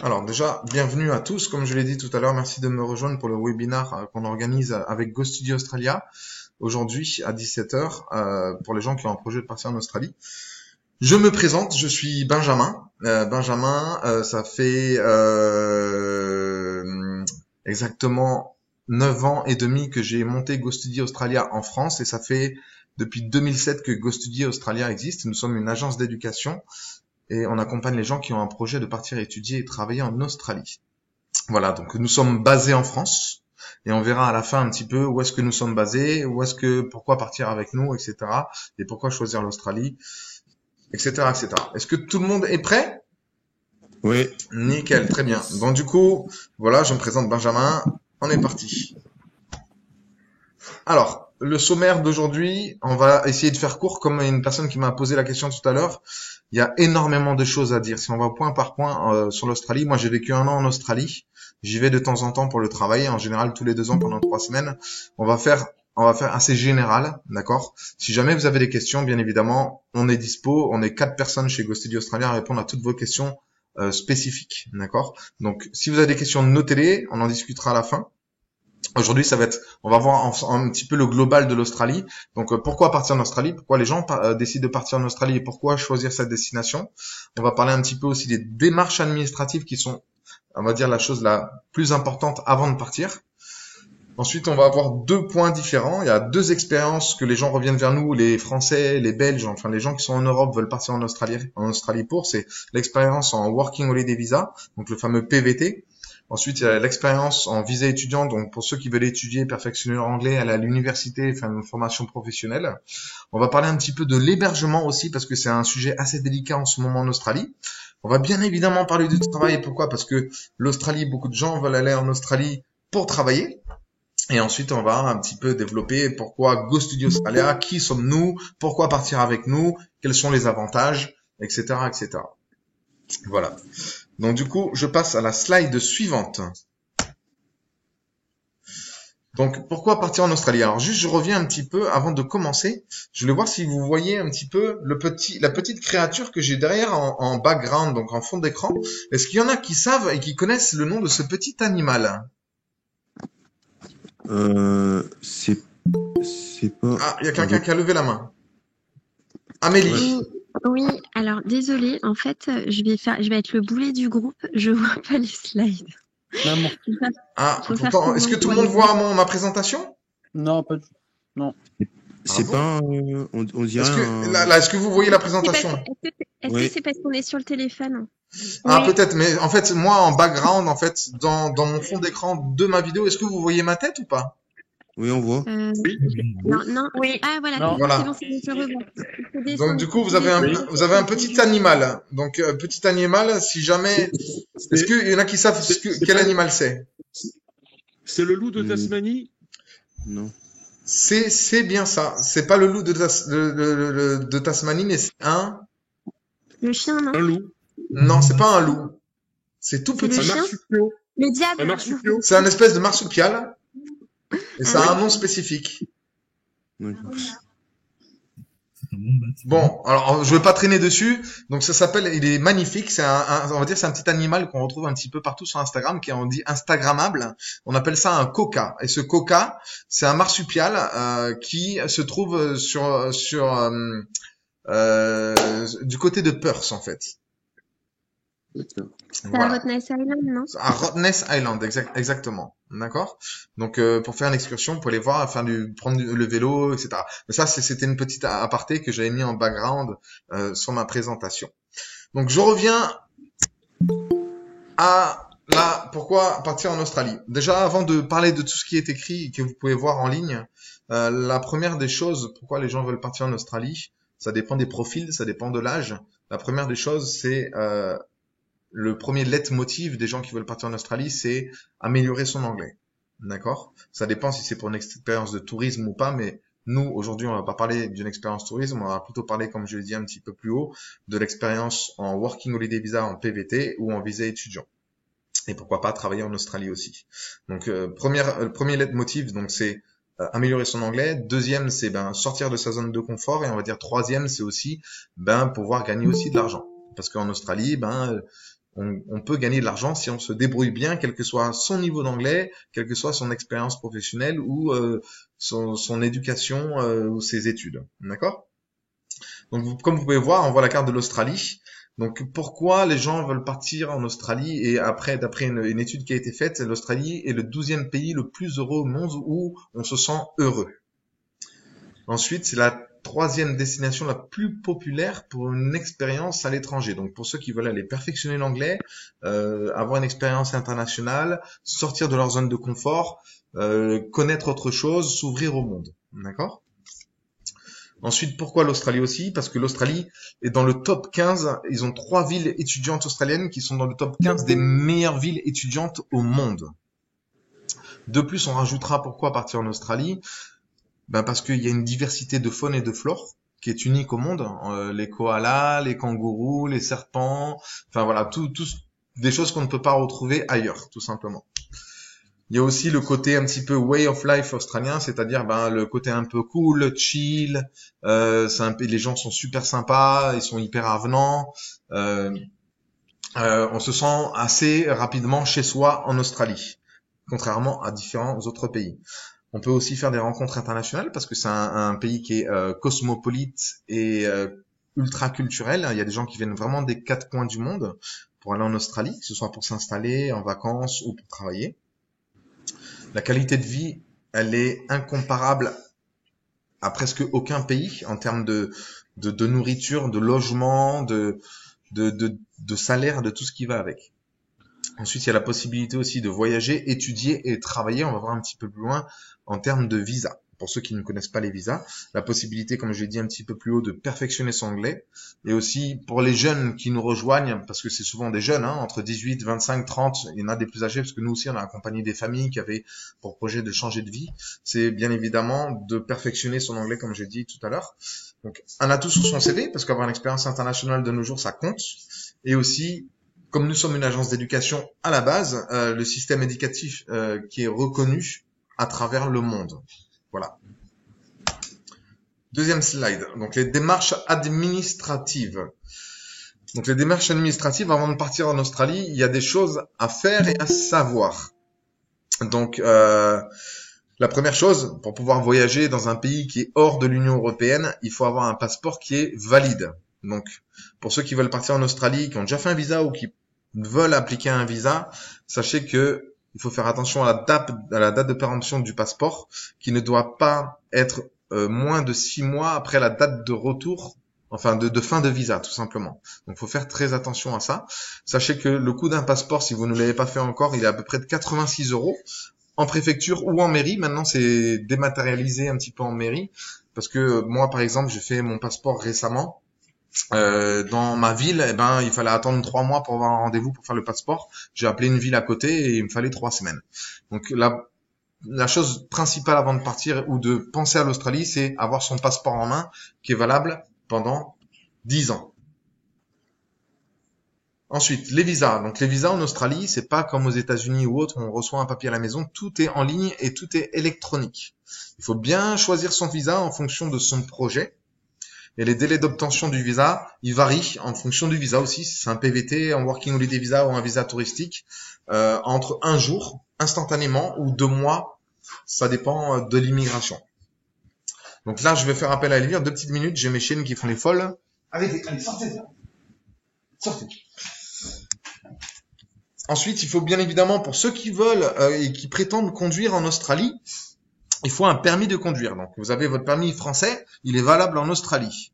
Alors déjà, bienvenue à tous. Comme je l'ai dit tout à l'heure, merci de me rejoindre pour le webinaire qu'on organise avec Go Studio Australia aujourd'hui à 17h pour les gens qui ont un projet de partir en Australie. Je me présente, je suis Benjamin. Ça fait exactement 9 ans et demi que j'ai monté Go Studio Australia en France et ça fait depuis 2007 que Go Studio Australia existe. Nous sommes une agence d'éducation et on accompagne les gens qui ont un projet de partir étudier et travailler en Australie. Voilà, donc nous sommes basés en France et on verra à la fin un petit peu où est-ce que nous sommes basés, pourquoi partir avec nous, etc. et pourquoi choisir l'Australie, etc., etc. Est-ce que tout le monde est prêt? Oui. Nickel, très bien. Donc du coup, voilà, je me présente Benjamin. On est parti. Alors, le sommaire d'aujourd'hui, on va essayer de faire court, comme une personne qui m'a posé la question tout à l'heure. Il y a énormément de choses à dire. Si on va point par point sur l'Australie, moi j'ai vécu 1 an en Australie. J'y vais de temps en temps pour le travail, en général tous les 2 ans pendant 3 semaines. On va faire assez général, d'accord? Si jamais vous avez des questions, bien évidemment, on est dispo. On est 4 personnes chez Go Studio Australia à répondre à toutes vos questions spécifiques, d'accord? Donc, si vous avez des questions, notez-les. On en discutera à la fin. Aujourd'hui, on va voir un petit peu le global de l'Australie. Donc, pourquoi partir en Australie? Pourquoi les gens décident de partir en Australie et pourquoi choisir cette destination? On va parler un petit peu aussi des démarches administratives qui sont, on va dire, la chose la plus importante avant de partir. Ensuite, on va avoir 2 points différents. Il y a 2 expériences que les gens reviennent vers nous, les Français, les Belges, enfin les gens qui sont en Europe veulent partir en Australie pour. C'est l'expérience en Working Holiday Visa, donc le fameux PVT. Ensuite, il y a l'expérience en visa étudiant, donc pour ceux qui veulent étudier, perfectionner leur anglais, aller à l'université, faire une formation professionnelle. On va parler un petit peu de l'hébergement aussi, parce que c'est un sujet assez délicat en ce moment en Australie. On va bien évidemment parler du travail. Et pourquoi? Parce que l'Australie, beaucoup de gens veulent aller en Australie pour travailler. Et ensuite, on va un petit peu développer pourquoi Go Studio Australia, qui sommes-nous, pourquoi partir avec nous, quels sont les avantages, etc., etc. Voilà. Donc du coup, je passe à la slide suivante. Donc pourquoi partir en Australie? Alors juste, je reviens un petit peu avant de commencer. Je voulais voir si vous voyez un petit peu la petite créature que j'ai derrière en background, donc en fond d'écran. Est-ce qu'il y en a qui savent et qui connaissent le nom de ce petit animal? C'est pas. Ah, il y a quelqu'un qui a levé la main. Amélie. Oui, alors désolée, en fait, je vais être le boulet du groupe, je vois pas les slides. Ah, pourtant, est-ce que tout le monde voit ma présentation? Non, pas du tout. Non. C'est bon pas on dirait est-ce que vous voyez la présentation? Est-ce que c'est parce qu'on est sur le téléphone? Ah, peut-être, mais en fait, moi, en background, en fait, dans mon fond d'écran de ma vidéo, est-ce que vous voyez ma tête ou pas? Oui, on voit. Non, oui. Ah, voilà. Non. Voilà. C'est bon, je revois. Donc, du coup, vous avez un petit animal. Donc, petit animal, si jamais, est-ce qu'il y en a qui savent quel animal c'est? C'est le loup de Tasmanie? Non. C'est bien ça. C'est pas le loup de Tasmanie, mais c'est le chien, non? Un loup? Non, c'est pas un loup. C'est tout petit. Le chien? Le diable? Un marsupial? C'est un espèce de marsupial. Et ça a un nom spécifique. Bon, alors je vais pas traîner dessus. Donc ça s'appelle, il est magnifique. On va dire, c'est un petit animal qu'on retrouve un petit peu partout sur Instagram, qui est, on dit, instagrammable. On appelle ça un koka. Et ce koka, c'est un marsupial qui se trouve du côté de Perth, en fait. C'est à Rottnest Island, non? À Rottnest Island, exactement. D'accord? Donc, pour faire une excursion, vous pouvez aller voir, prendre le vélo, etc. Mais ça, c'était une petite aparté que j'avais mis en background sur ma présentation. Donc, je reviens à pourquoi partir en Australie. Déjà, avant de parler de tout ce qui est écrit et que vous pouvez voir en ligne, la première des choses, pourquoi les gens veulent partir en Australie, ça dépend des profils, ça dépend de l'âge. La première des choses, c'est le premier leitmotiv des gens qui veulent partir en Australie, c'est améliorer son anglais. D'accord? Ça dépend si c'est pour une expérience de tourisme ou pas, mais nous, aujourd'hui, on va pas parler d'une expérience tourisme, on va plutôt parler, comme je l'ai dit un petit peu plus haut, de l'expérience en Working Holiday Visa, en PVT ou en visa étudiant. Et pourquoi pas travailler en Australie aussi. Donc, premier leitmotiv, donc c'est améliorer son anglais. Deuxième, c'est sortir de sa zone de confort. Et on va dire troisième, c'est aussi pouvoir gagner aussi de l'argent. Parce qu'en Australie, on peut gagner de l'argent si on se débrouille bien, quel que soit son niveau d'anglais, quelle que soit son expérience professionnelle ou son éducation ou ses études. D'accord? Donc, comme vous pouvez voir, on voit la carte de l'Australie. Donc, pourquoi les gens veulent partir en Australie? Et après, d'après une étude qui a été faite, l'Australie est le 12e pays le plus heureux au monde où on se sent heureux. Ensuite, c'est la 3e destination la plus populaire pour une expérience à l'étranger. Donc, pour ceux qui veulent aller perfectionner l'anglais, avoir une expérience internationale, sortir de leur zone de confort, connaître autre chose, s'ouvrir au monde. D'accord? Ensuite, pourquoi l'Australie aussi? Parce que l'Australie est dans le top 15. Ils ont 3 villes étudiantes australiennes qui sont dans le top 15 des meilleures villes étudiantes au monde. De plus, on rajoutera pourquoi partir en Australie? Ben parce qu'il y a une diversité de faune et de flore qui est unique au monde. Les koalas, les kangourous, les serpents, enfin voilà, tout des choses qu'on ne peut pas retrouver ailleurs, tout simplement. Il y a aussi le côté un petit peu way of life australien, c'est-à-dire le côté un peu cool, chill. Les gens sont super sympas, ils sont hyper avenants. On se sent assez rapidement chez soi en Australie, contrairement à différents autres pays. On peut aussi faire des rencontres internationales parce que c'est un pays qui est cosmopolite et ultra culturel. Il y a des gens qui viennent vraiment des 4 coins du monde pour aller en Australie, que ce soit pour s'installer en vacances ou pour travailler. La qualité de vie, elle est incomparable à presque aucun pays en termes de nourriture, de logement, de salaire, de tout ce qui va avec. Ensuite, il y a la possibilité aussi de voyager, étudier et travailler. On va voir un petit peu plus loin en termes de visa. Pour ceux qui ne connaissent pas les visas, la possibilité, comme je l'ai dit un petit peu plus haut, de perfectionner son anglais. Et aussi pour les jeunes qui nous rejoignent, parce que c'est souvent des jeunes, entre 18, 25, 30, il y en a des plus âgés, parce que nous aussi on a accompagné des familles qui avaient pour projet de changer de vie. C'est bien évidemment de perfectionner son anglais, comme j'ai dit tout à l'heure. Donc un atout sur son CV, parce qu'avoir une expérience internationale de nos jours, ça compte. Et aussi, comme nous sommes une agence d'éducation à la base, le système éducatif qui est reconnu à travers le monde. Voilà. Deuxième slide. Donc, les démarches administratives. Donc, les démarches administratives, avant de partir en Australie, il y a des choses à faire et à savoir. Donc, la première chose, pour pouvoir voyager dans un pays qui est hors de l'Union européenne, il faut avoir un passeport qui est valide. Donc, pour ceux qui veulent partir en Australie, qui ont déjà fait un visa ou qui veulent appliquer un visa, sachez que il faut faire attention à la date de péremption du passeport, qui ne doit pas être moins de 6 mois après la date de retour, enfin de fin de visa, tout simplement. Donc, il faut faire très attention à ça. Sachez que le coût d'un passeport, si vous ne l'avez pas fait encore, il est à peu près de 86 € en préfecture ou en mairie. Maintenant, c'est dématérialisé un petit peu en mairie, parce que moi, par exemple, j'ai fait mon passeport récemment. Dans ma ville, il fallait attendre 3 mois pour avoir un rendez-vous pour faire le passeport. J'ai appelé une ville à côté et il me fallait 3 semaines. Donc la chose principale avant de partir ou de penser à l'Australie, c'est avoir son passeport en main qui est valable pendant 10 ans. Ensuite, les visas. Donc les visas en Australie, c'est pas comme aux États-Unis ou autres, on reçoit un papier à la maison, tout est en ligne et tout est électronique. Il faut bien choisir son visa en fonction de son projet. Et les délais d'obtention du visa, ils varient en fonction du visa aussi. Si c'est un PVT, un Working Holiday Visa ou un visa touristique, entre 1 jour, instantanément, ou 2 mois, ça dépend de l'immigration. Donc là, je vais faire appel à Elvire, 2 petites minutes, j'ai mes chiennes qui font les folles. Allez, sortez ça. Sortez. Ensuite, il faut bien évidemment, pour ceux qui veulent et qui prétendent conduire en Australie, il faut un permis de conduire. Donc, vous avez votre permis français, il est valable en Australie.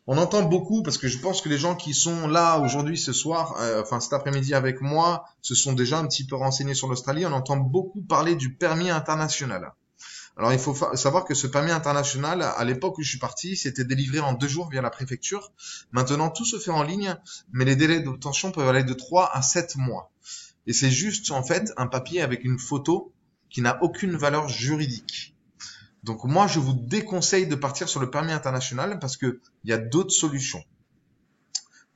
On entend beaucoup, parce que je pense que les gens qui sont là aujourd'hui, ce soir, cet après-midi avec moi, se sont déjà un petit peu renseignés sur l'Australie. On entend beaucoup parler du permis international. Alors, il faut savoir que ce permis international, à l'époque où je suis parti, c'était délivré en 2 jours via la préfecture. Maintenant, tout se fait en ligne, mais les délais d'obtention peuvent aller de 3 à 7 mois. Et c'est juste, en fait, un papier avec une photo qui n'a aucune valeur juridique. Donc moi, je vous déconseille de partir sur le permis international parce que il y a d'autres solutions.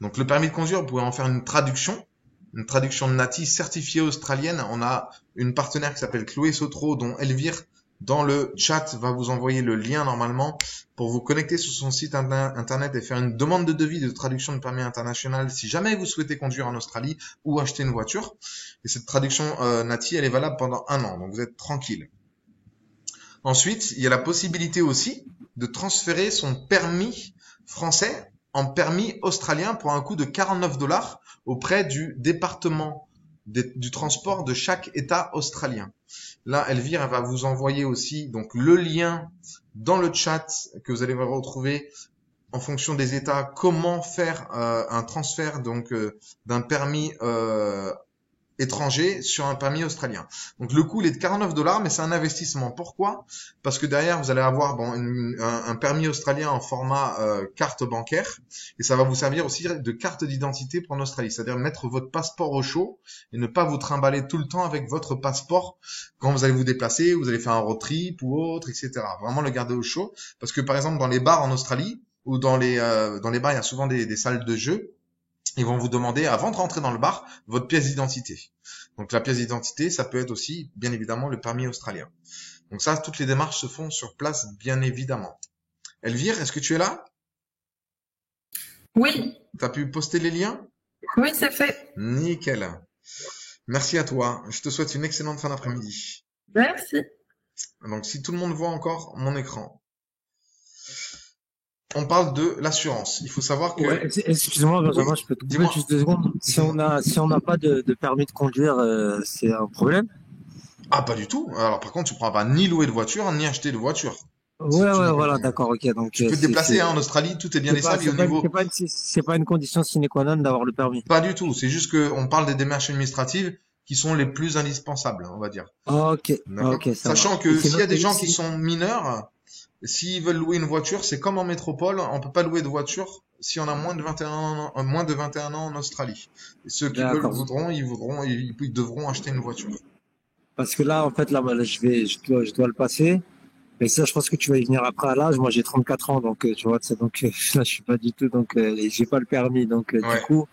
Donc le permis de conduire, vous pouvez en faire une traduction NATI certifiée australienne. On a une partenaire qui s'appelle Chloé Sotro, dont Elvire dans le chat, va vous envoyer le lien normalement pour vous connecter sur son site internet et faire une demande de devis de traduction de permis international si jamais vous souhaitez conduire en Australie ou acheter une voiture. Et cette traduction NATI, elle est valable pendant 1 an, donc vous êtes tranquille. Ensuite, il y a la possibilité aussi de transférer son permis français en permis australien pour un coût de 49 $ auprès du département du transport de chaque État australien. Là, Elvire, elle va vous envoyer aussi donc le lien dans le chat que vous allez retrouver en fonction des États, comment faire un transfert donc d'un permis étranger sur un permis australien. Donc le coût il est de 49 $, mais c'est un investissement. Pourquoi? Parce que derrière vous allez avoir un permis australien en format carte bancaire et ça va vous servir aussi de carte d'identité pour en Australie. C'est-à-dire mettre votre passeport au chaud et ne pas vous trimballer tout le temps avec votre passeport quand vous allez vous déplacer, vous allez faire un road trip ou autre, etc. Vraiment le garder au chaud parce que par exemple dans les bars en Australie ou dans les bars il y a souvent des salles de jeu. Ils vont vous demander, avant de rentrer dans le bar, votre pièce d'identité. Donc la pièce d'identité, ça peut être aussi, bien évidemment, le permis australien. Donc ça, toutes les démarches se font sur place, bien évidemment. Elvire, est-ce que tu es là? Oui, Tu as pu poster les liens? oui, c'est fait. Nickel. Merci à toi. Je te souhaite une excellente fin d'après-midi. Merci. Donc si tout le monde voit encore mon écran. On parle de l'assurance. Il faut savoir que... Ouais, excuse-moi, Benjamin, Oui, je peux te couper dis-moi. juste 2 secondes. Si on n'a pas de permis de conduire, c'est un problème? Ah, pas du tout. Alors par contre, tu ne pourras pas ni louer de voiture, ni acheter de voiture. Ouais, voilà, d'accord, ok. Donc, Tu peux te déplacer en Australie, tout est bien établi au niveau... c'est pas une condition sine qua non d'avoir le permis. Pas du tout. C'est juste qu'on parle des démarches administratives qui sont les plus indispensables, on va dire. Ok, D'accord. ok, ça Sachant va. que s'il y a des gens si- qui sont mineurs, s'ils veulent louer une voiture, c'est comme en métropole, on peut pas louer de voiture si on a moins de 21 ans en Australie. Et ceux qui veulent D'accord. ils devront acheter une voiture. Parce que là, en fait, là, je dois le passer. Mais ça, je pense que tu vas y venir après à l'âge. Moi, j'ai 34 ans, donc tu vois, donc là, je suis pas du tout, donc j'ai pas le permis, donc Ouais. du coup,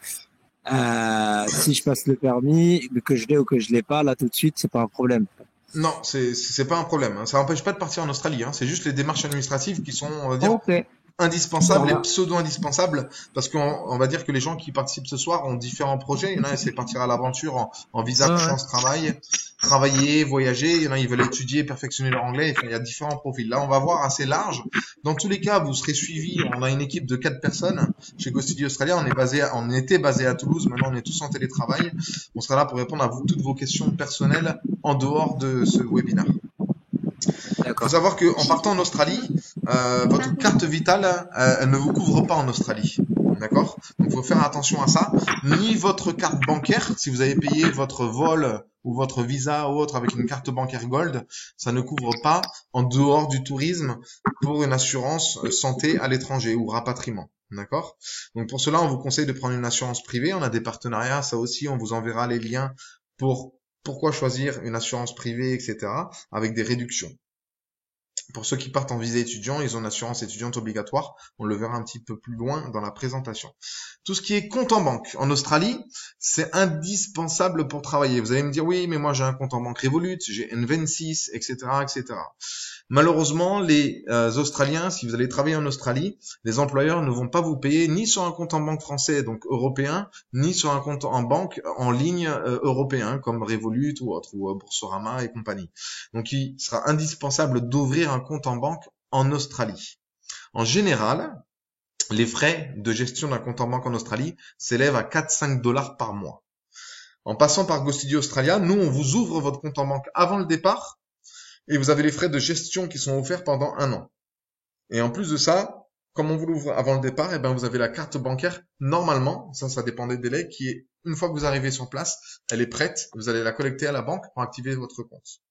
si je passe le permis, que je l'ai ou que je l'ai pas, là tout de suite, c'est pas un problème. Non, c'est pas un problème, hein. Ça n'empêche pas de partir en Australie, hein. C'est juste les démarches administratives qui sont, on va dire, Ok. indispensables Ça et va. pseudo-indispensables parce qu'on va dire que les gens qui participent ce soir ont différents projets. Il y en a, c'est partir à l'aventure en visa de Ouais. chance travail, travailler, voyager. Il y en a, ils veulent étudier, perfectionner leur anglais. Enfin, il y a différents profils. Là, on va voir assez large. Dans tous les cas, vous serez suivis. On a une équipe de 4 personnes chez Go Studio Australia. On était basé à Toulouse. Maintenant, on est tous en télétravail. On sera là pour répondre à toutes vos questions personnelles en dehors de ce webinaire. Il faut D'accord. savoir qu'en partant en Australie, votre carte vitale, elle ne vous couvre pas en Australie. D'accord? Donc, il faut faire attention à ça. Ni votre carte bancaire, si vous avez payé votre vol ou votre visa ou autre avec une carte bancaire Gold, ça ne couvre pas en dehors du tourisme pour une assurance santé à l'étranger ou rapatriement. D'accord? Donc, pour cela, on vous conseille de prendre une assurance privée. On a des partenariats, ça aussi, on vous enverra les liens pour pourquoi choisir une assurance privée, etc., avec des réductions. Pour ceux qui partent en visa étudiant, ils ont une assurance étudiante obligatoire. On le verra un petit peu plus loin dans la présentation. Tout ce qui est compte en banque en Australie, c'est indispensable pour travailler. Vous allez me dire, oui, mais moi j'ai un compte en banque Revolut, j'ai N26, etc., etc. Malheureusement, les Australiens, si vous allez travailler en Australie, les employeurs ne vont pas vous payer ni sur un compte en banque français, donc européen, ni sur un compte en banque en ligne européen, comme Revolut ou autre, ou Boursorama et compagnie. Donc, il sera indispensable d'ouvrir un compte en banque en Australie. En général, les frais de gestion d'un compte en banque en Australie s'élèvent à 4-5 $ par mois. En passant par Go Studio Australia, nous, on vous ouvre votre compte en banque avant le départ et vous avez les frais de gestion qui sont offerts pendant 1 an. Et en plus de ça, comme on vous l'ouvre avant le départ, vous avez la carte bancaire normalement, ça dépend des délais, qui est, une fois que vous arrivez sur place, elle est prête, vous allez la collecter à la banque pour activer votre compte.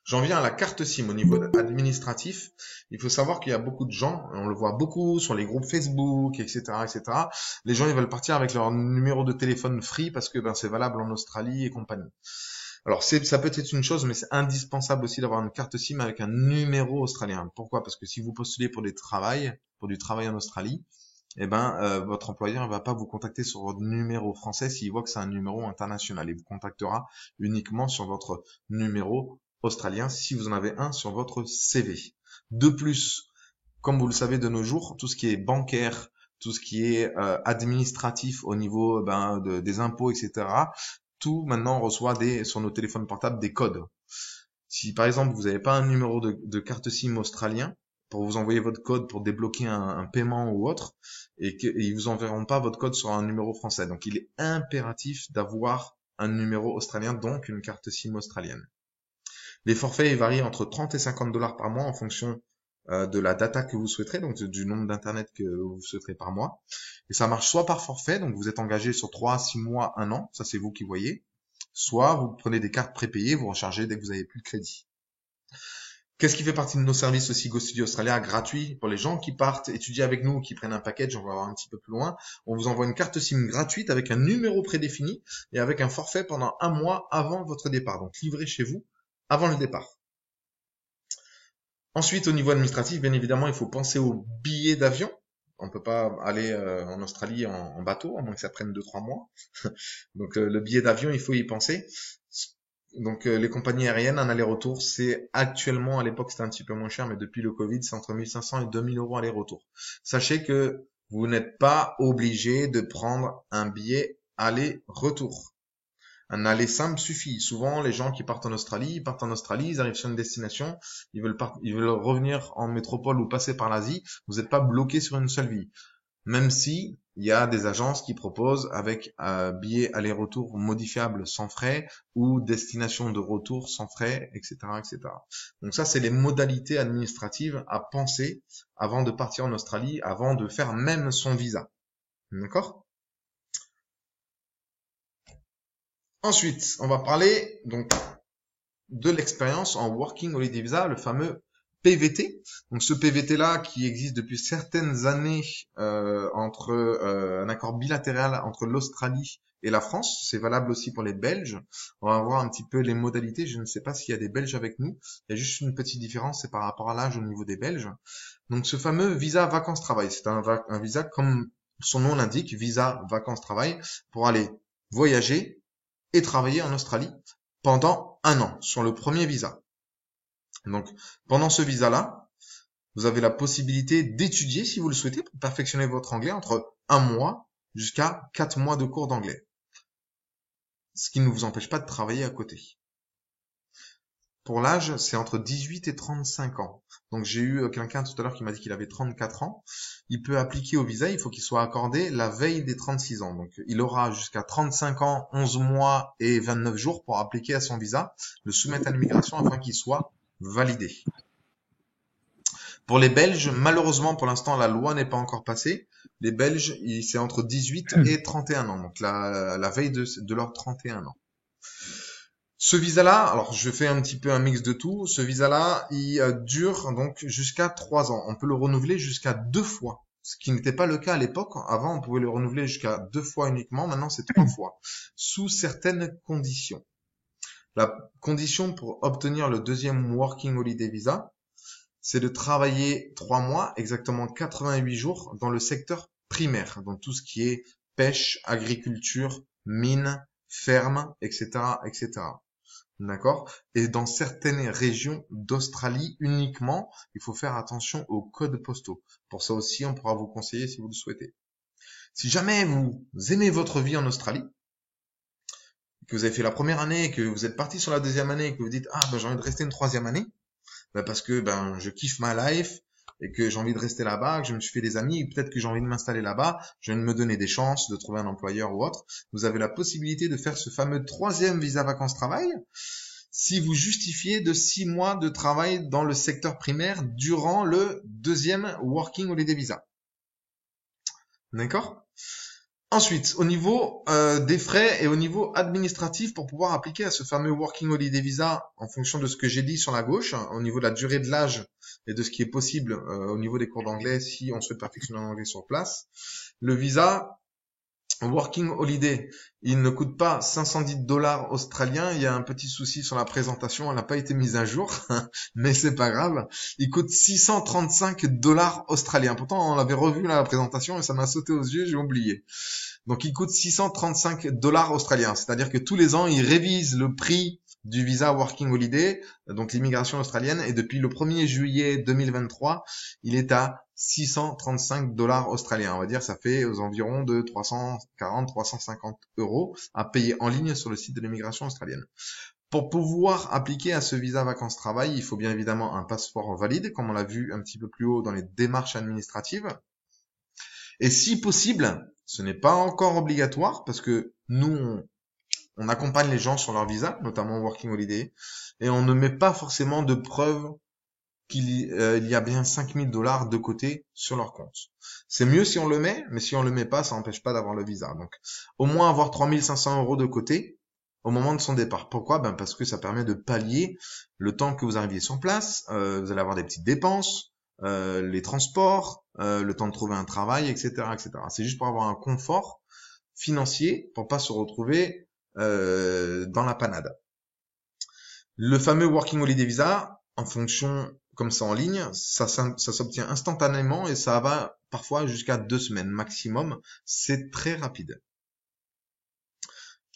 J'en viens à la carte SIM au niveau administratif. Il faut savoir qu'il y a beaucoup de gens, on le voit beaucoup sur les groupes Facebook, etc., etc. Les gens, ils veulent partir avec leur numéro de téléphone free parce que c'est valable en Australie et compagnie. Alors, ça peut être une chose, mais c'est indispensable aussi d'avoir une carte SIM avec un numéro australien. Pourquoi? Parce que si vous postulez pour du travail en Australie, votre employeur ne va pas vous contacter sur votre numéro français s'il voit que c'est un numéro international. Il vous contactera uniquement sur votre numéro australien si vous en avez un sur votre CV. De plus, comme vous le savez de nos jours, tout ce qui est bancaire, tout ce qui est administratif au niveau des impôts, etc., tout maintenant reçoit sur nos téléphones portables des codes. Si par exemple vous n'avez pas un numéro de carte SIM australien, pour vous envoyer votre code pour débloquer un paiement ou autre, et ils vous enverront pas votre code sur un numéro français. Donc il est impératif d'avoir un numéro australien, donc une carte SIM australienne. Les forfaits ils varient entre 30 et 50 $ par mois en fonction de la data que vous souhaiterez, donc du nombre d'internet que vous souhaiterez par mois. Et ça marche soit par forfait, donc vous êtes engagé sur 3, 6 mois, 1 an, ça c'est vous qui voyez, soit vous prenez des cartes prépayées, vous rechargez dès que vous avez plus de crédit. Qu'est-ce qui fait partie de nos services aussi Go Studio Australia gratuit pour les gens qui partent étudier avec nous, qui prennent un package, on va voir un petit peu plus loin. On vous envoie une carte SIM gratuite avec un numéro prédéfini et avec un forfait pendant 1 mois avant votre départ, donc livré chez vous avant le départ. Ensuite, au niveau administratif, bien évidemment, il faut penser aux billets d'avion. On peut pas aller en Australie en bateau, à moins que ça prenne 2-3 mois. Donc le billet d'avion, il faut y penser. Donc les compagnies aériennes, un aller-retour, c'est actuellement, à l'époque c'était un petit peu moins cher, mais depuis le Covid, c'est entre 1500 et 2000 € aller-retour. Sachez que vous n'êtes pas obligé de prendre un billet aller-retour. Un aller simple suffit. Souvent, les gens qui partent en Australie, ils arrivent sur une destination, ils veulent revenir en métropole ou passer par l'Asie. Vous n'êtes pas bloqué sur une seule ville. Même si il y a des agences qui proposent avec billet aller-retour modifiable sans frais ou destination de retour sans frais, etc., etc. Donc ça, c'est les modalités administratives à penser avant de partir en Australie, avant de faire même son visa. D'accord ? Ensuite, on va parler donc de l'expérience en Working Holiday Visa, le fameux PVT. Donc ce PVT-là qui existe depuis certaines années entre un accord bilatéral entre l'Australie et la France. C'est valable aussi pour les Belges. On va voir un petit peu les modalités. Je ne sais pas s'il y a des Belges avec nous. Il y a juste une petite différence, c'est par rapport à l'âge au niveau des Belges. Donc ce fameux visa vacances-travail, c'est un visa comme son nom l'indique, visa vacances-travail, pour aller voyager et travailler en Australie pendant 1 an sur le premier visa. Donc, pendant ce visa-là, vous avez la possibilité d'étudier, si vous le souhaitez, pour perfectionner votre anglais entre 1 mois jusqu'à 4 mois de cours d'anglais. Ce qui ne vous empêche pas de travailler à côté. Pour l'âge, c'est entre 18 et 35 ans. Donc, j'ai eu quelqu'un tout à l'heure qui m'a dit qu'il avait 34 ans. Il peut appliquer au visa, il faut qu'il soit accordé la veille des 36 ans. Donc, il aura jusqu'à 35 ans, 11 mois et 29 jours pour appliquer à son visa, le soumettre à l'immigration afin qu'il soit validé. Pour les Belges, malheureusement, pour l'instant, la loi n'est pas encore passée. Les Belges, c'est entre 18 et 31 ans. Donc, la veille de leurs 31 ans. Ce visa-là, alors je fais un petit peu un mix de tout. Ce visa-là, il dure donc jusqu'à 3 ans. On peut le renouveler jusqu'à 2 fois, ce qui n'était pas le cas à l'époque. Avant, on pouvait le renouveler jusqu'à 2 fois uniquement. Maintenant, c'est 3 fois, sous certaines conditions. La condition pour obtenir le deuxième Working Holiday Visa, c'est de travailler 3 mois, exactement 88 jours, dans le secteur primaire, donc tout ce qui est pêche, agriculture, mine, ferme, etc., etc. D'accord? Et dans certaines régions d'Australie uniquement, il faut faire attention aux codes postaux. Pour ça aussi, on pourra vous conseiller si vous le souhaitez. Si jamais vous aimez votre vie en Australie, que vous avez fait la première année, que vous êtes parti sur la deuxième année, et que vous dites « Ah, ben j'ai envie de rester une 3e année, parce que je kiffe ma life, et que j'ai envie de rester là-bas, que je me suis fait des amis, et peut-être que j'ai envie de m'installer là-bas, je viens de me donner des chances de trouver un employeur ou autre. » Vous avez la possibilité de faire ce fameux 3e visa vacances-travail si vous justifiez de 6 mois de travail dans le secteur primaire durant le 2e Working Holiday Visa. D'accord ? Ensuite, au niveau des frais et au niveau administratif pour pouvoir appliquer à ce fameux Working Holiday Visa en fonction de ce que j'ai dit sur la gauche, au niveau de la durée de l'âge et de ce qui est possible au niveau des cours d'anglais si on souhaite perfectionner l'anglais sur place, le visa Working Holiday, il ne coûte pas 510 $ australiens. Il y a un petit souci sur la présentation, elle n'a pas été mise à jour, mais c'est pas grave. Il coûte 635 $ australiens. Pourtant, on l'avait revu là, la présentation et ça m'a sauté aux yeux, j'ai oublié. Donc, il coûte 635 $ australiens. C'est-à-dire que tous les ans, ils révisent le prix du visa Working Holiday, donc l'immigration australienne, et depuis le 1er juillet 2023, il est à 635 $ australiens. On va dire ça fait aux environs de 340-350 € à payer en ligne sur le site de l'immigration australienne. Pour pouvoir appliquer à ce visa vacances-travail, il faut bien évidemment un passeport valide, comme on l'a vu un petit peu plus haut dans les démarches administratives. Et si possible, ce n'est pas encore obligatoire, parce que nous, on accompagne les gens sur leur visa, notamment Working Holiday, et on ne met pas forcément de preuve qu'il y a bien 5 000 $ de côté sur leur compte. C'est mieux si on le met, mais si on le met pas, ça n'empêche pas d'avoir le visa. Donc, au moins avoir 3 500 € de côté au moment de son départ. Pourquoi? Parce que ça permet de pallier le temps que vous arriviez sur place, vous allez avoir des petites dépenses, les transports, le temps de trouver un travail, etc., etc. C'est juste pour avoir un confort financier pour pas se retrouver dans la panade. Le fameux Working Holiday Visa, en fonction comme ça en ligne, ça s'obtient instantanément et ça va parfois jusqu'à 2 semaines maximum. C'est très rapide.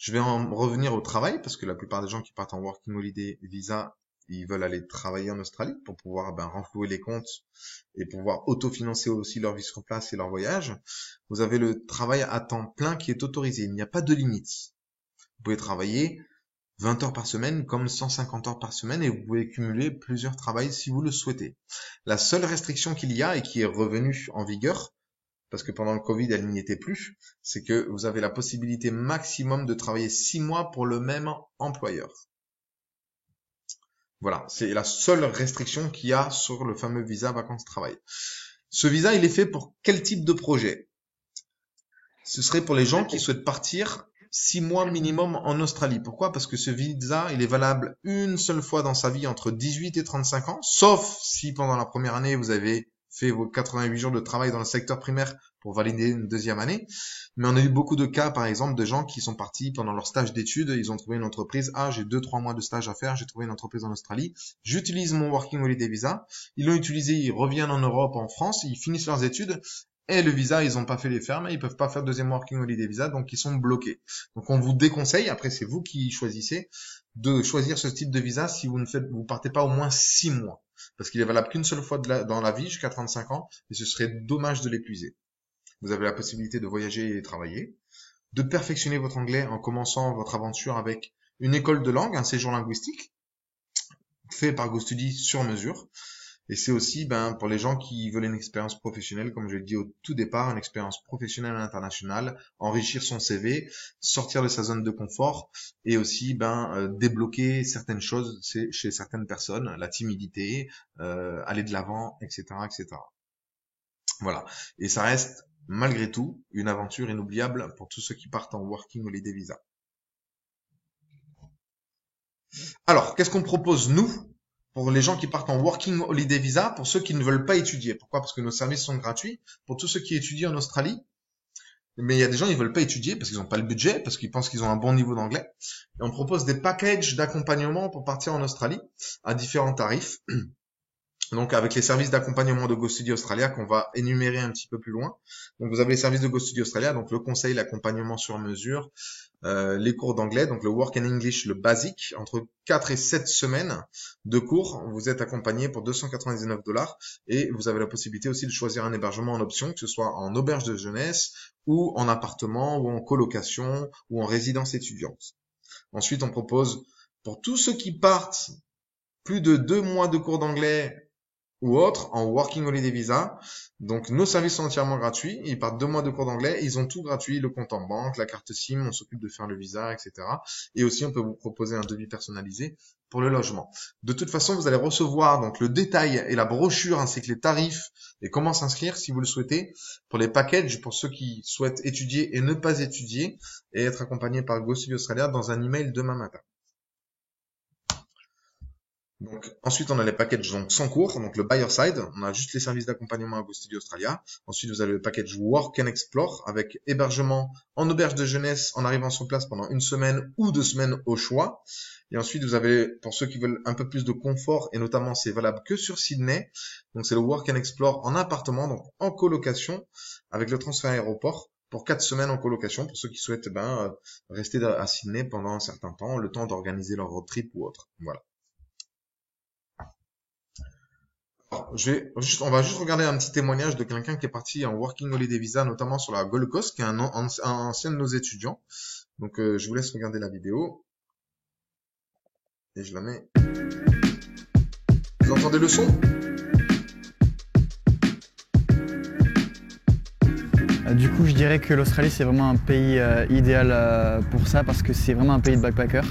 Je vais en revenir au travail parce que la plupart des gens qui partent en Working Holiday Visa, ils veulent aller travailler en Australie pour pouvoir renflouer les comptes et pouvoir autofinancer aussi leur vie sur place et leur voyage. Vous avez le travail à temps plein qui est autorisé. Il n'y a pas de limite. Vous pouvez travailler 20 heures par semaine comme 150 heures par semaine et vous pouvez cumuler plusieurs travails si vous le souhaitez. La seule restriction qu'il y a et qui est revenue en vigueur, parce que pendant le Covid, elle n'y était plus, c'est que vous avez la possibilité maximum de travailler 6 mois pour le même employeur. Voilà, c'est la seule restriction qu'il y a sur le fameux visa vacances-travail. Ce visa, il est fait pour quel type de projet? Ce serait pour les gens qui souhaitent partir 6 mois minimum en Australie. Pourquoi? Parce que ce visa, il est valable une seule fois dans sa vie entre 18 et 35 ans, sauf si pendant la première année, vous avez fait vos 88 jours de travail dans le secteur primaire pour valider une deuxième année. Mais on a eu beaucoup de cas, par exemple, de gens qui sont partis pendant leur stage d'études, ils ont trouvé une entreprise, j'ai 2-3 mois de stage à faire, j'ai trouvé une entreprise en Australie, j'utilise mon Working Holiday Visa, ils l'ont utilisé, ils reviennent en Europe, en France, ils finissent leurs études, et le visa, ils n'ont pas fait les fermes, ils peuvent pas faire deuxième Working Holiday Visa, donc ils sont bloqués. Donc on vous déconseille, après c'est vous qui choisissez, de choisir ce type de visa si vous partez pas au moins 6 mois. Parce qu'il est valable qu'une seule fois dans la vie, jusqu'à 35 ans, et ce serait dommage de l'épuiser. Vous avez la possibilité de voyager et travailler, de perfectionner votre anglais en commençant votre aventure avec une école de langue, un séjour linguistique, fait par GoStudy sur mesure. Et c'est aussi pour les gens qui veulent une expérience professionnelle, comme je l'ai dit au tout départ, une expérience professionnelle internationale, enrichir son CV, sortir de sa zone de confort et aussi débloquer certaines choses chez certaines personnes, la timidité, aller de l'avant, etc., etc. Voilà. Et ça reste malgré tout une aventure inoubliable pour tous ceux qui partent en Working Holiday Visa. Alors, qu'est-ce qu'on propose nous pour les gens qui partent en Working Holiday Visa, pour ceux qui ne veulent pas étudier? Pourquoi? Parce que nos services sont gratuits pour tous ceux qui étudient en Australie. Mais il y a des gens qui ne veulent pas étudier parce qu'ils n'ont pas le budget, parce qu'ils pensent qu'ils ont un bon niveau d'anglais. Et on propose des packages d'accompagnement pour partir en Australie à différents tarifs. Donc avec les services d'accompagnement de GoStudy Australia qu'on va énumérer un petit peu plus loin. Donc vous avez les services de GoStudy Australia, donc le conseil, l'accompagnement sur mesure, les cours d'anglais, donc le Work and English, le basique, entre 4 et 7 semaines de cours, vous êtes accompagné pour 299 $ et vous avez la possibilité aussi de choisir un hébergement en option, que ce soit en auberge de jeunesse ou en appartement ou en colocation ou en résidence étudiante. Ensuite, on propose pour tous ceux qui partent plus de 2 mois de cours d'anglais ou autres en Working Holiday Visa. Donc, nos services sont entièrement gratuits. Ils partent 2 mois de cours d'anglais. Ils ont tout gratuit, le compte en banque, la carte SIM, on s'occupe de faire le visa, etc. Et aussi, on peut vous proposer un devis personnalisé pour le logement. De toute façon, vous allez recevoir donc le détail et la brochure ainsi que les tarifs et comment s'inscrire si vous le souhaitez pour les packages pour ceux qui souhaitent étudier et ne pas étudier et être accompagnés par GoStudy Australia dans un email demain matin. Donc, ensuite, on a les packages donc sans cours, donc le buyer side, on a juste les services d'accompagnement à GoStudy Australia. Ensuite, vous avez le package Work and Explore avec hébergement en auberge de jeunesse en arrivant sur place pendant 1 semaine ou 2 semaines au choix. Et ensuite, vous avez, pour ceux qui veulent un peu plus de confort, et notamment c'est valable que sur Sydney, donc c'est le Work and Explore en appartement, donc en colocation, avec le transfert aéroport pour 4 semaines en colocation pour ceux qui souhaitent rester à Sydney pendant un certain temps, le temps d'organiser leur road trip ou autre. Voilà. Alors, on va juste regarder un petit témoignage de quelqu'un qui est parti en Working Holiday Visa, notamment sur la Gold Coast, qui est un ancien de nos étudiants. Donc, je vous laisse regarder la vidéo. Et je la mets. Vous entendez le son? Du coup, je dirais que l'Australie, c'est vraiment un pays idéal pour ça parce que c'est vraiment un pays de backpackers.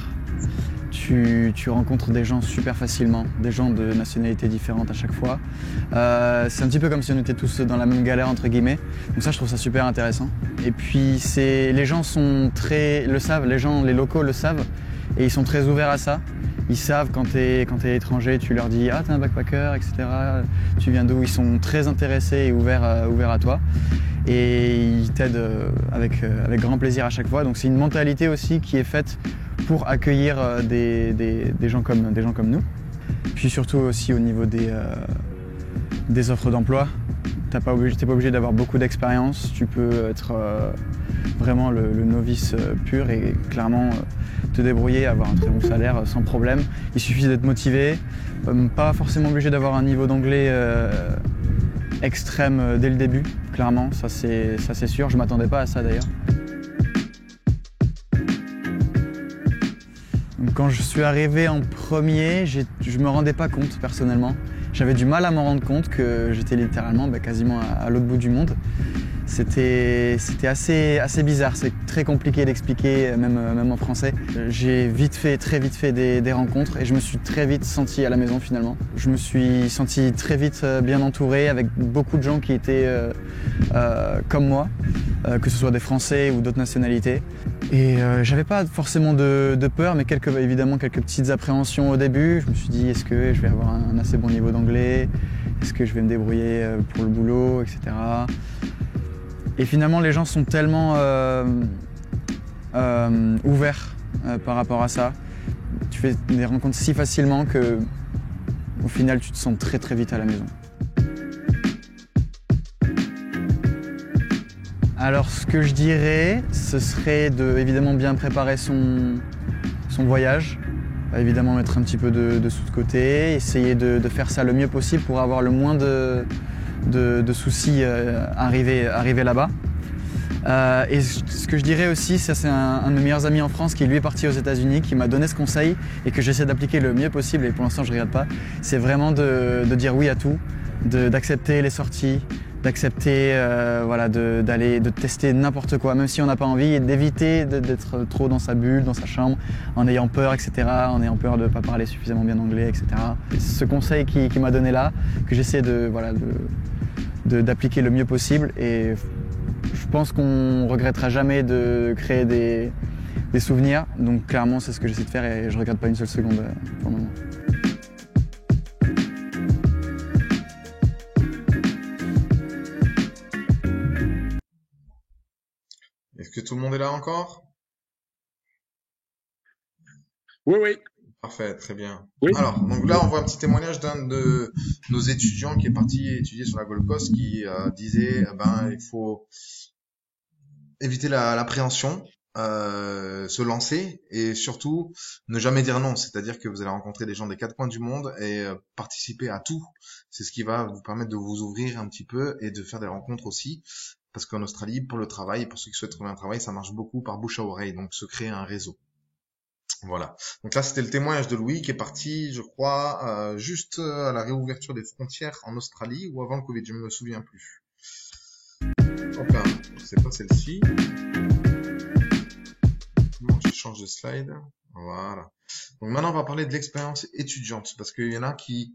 Tu rencontres des gens super facilement, des gens de nationalités différentes à chaque fois. C'est un petit peu comme si on était tous dans la même galère, entre guillemets. Donc ça, je trouve ça super intéressant. Et puis, les gens le savent, les locaux le savent et ils sont très ouverts à ça. Ils savent quand t'es étranger, tu leur dis « Ah, t'es un backpacker, etc. Tu viens d'où ?» Ils sont très intéressés et ouverts à toi. Et ils t'aident avec grand plaisir à chaque fois. Donc c'est une mentalité aussi qui est faite pour accueillir des gens comme nous. Puis surtout aussi au niveau des offres d'emploi. T'es pas obligé d'avoir beaucoup d'expérience. Tu peux être vraiment le novice pur et clairement te débrouiller, avoir un très bon salaire sans problème. Il suffit d'être motivé, pas forcément obligé d'avoir un niveau d'anglais extrême dès le début, clairement, ça c'est sûr, je m'attendais pas à ça d'ailleurs. Quand je suis arrivé en premier, je me rendais pas compte personnellement. J'avais du mal à m'en rendre compte que j'étais littéralement quasiment à l'autre bout du monde. C'était assez bizarre, c'est très compliqué d'expliquer, même en français. J'ai très vite fait des rencontres et je me suis très vite senti à la maison finalement. Je me suis senti très vite bien entouré avec beaucoup de gens qui étaient comme moi, que ce soit des Français ou d'autres nationalités. Et j'avais pas forcément de peur, mais évidemment quelques petites appréhensions au début. Je me suis dit, est-ce que je vais avoir un assez bon niveau d'anglais? Est-ce que je vais me débrouiller pour le boulot, etc. Et finalement, les gens sont tellement ouverts par rapport à ça. Tu fais des rencontres si facilement que, au final, tu te sens très très vite à la maison. Alors, ce que je dirais, ce serait de évidemment bien préparer son voyage. Évidemment, mettre un petit peu de sous de côté, essayer de faire ça le mieux possible pour avoir le moins de soucis arriver là-bas. Et ce que je dirais aussi, ça c'est un de mes meilleurs amis en France qui lui est parti aux États-Unis, qui m'a donné ce conseil et que j'essaie d'appliquer le mieux possible et pour l'instant je ne regrette pas. C'est vraiment de dire oui à tout, d'accepter les sorties, d'accepter de tester n'importe quoi, même si on n'a pas envie, et d'éviter d'être trop dans sa bulle, dans sa chambre, en ayant peur, etc., en ayant peur de ne pas parler suffisamment bien anglais, etc. Et ce conseil qu'il m'a donné là, que j'essaie d'appliquer le mieux possible, et je pense qu'on regrettera jamais de créer des souvenirs, donc clairement c'est ce que j'essaie de faire et je regrette pas une seule seconde pour le moment. Est-ce que tout le monde est là encore? Oui. Parfait, très bien. Oui. Alors, donc là, on voit un petit témoignage d'un de nos étudiants qui est parti étudier sur la Gold Coast, qui disait, il faut éviter l'appréhension, se lancer et surtout ne jamais dire non. C'est-à-dire que vous allez rencontrer des gens des 4 coins du monde et participer à tout. C'est ce qui va vous permettre de vous ouvrir un petit peu et de faire des rencontres aussi. Parce qu'en Australie, pour le travail, pour ceux qui souhaitent trouver un travail, ça marche beaucoup par bouche à oreille, donc se créer un réseau. Voilà. Donc là, c'était le témoignage de Louis qui est parti, je crois, juste à la réouverture des frontières en Australie ou avant le Covid, je ne me souviens plus. Hop là, c'est pas celle-ci. Comment je change de slide? Voilà. Donc maintenant, on va parler de l'expérience étudiante, parce qu'il y en a qui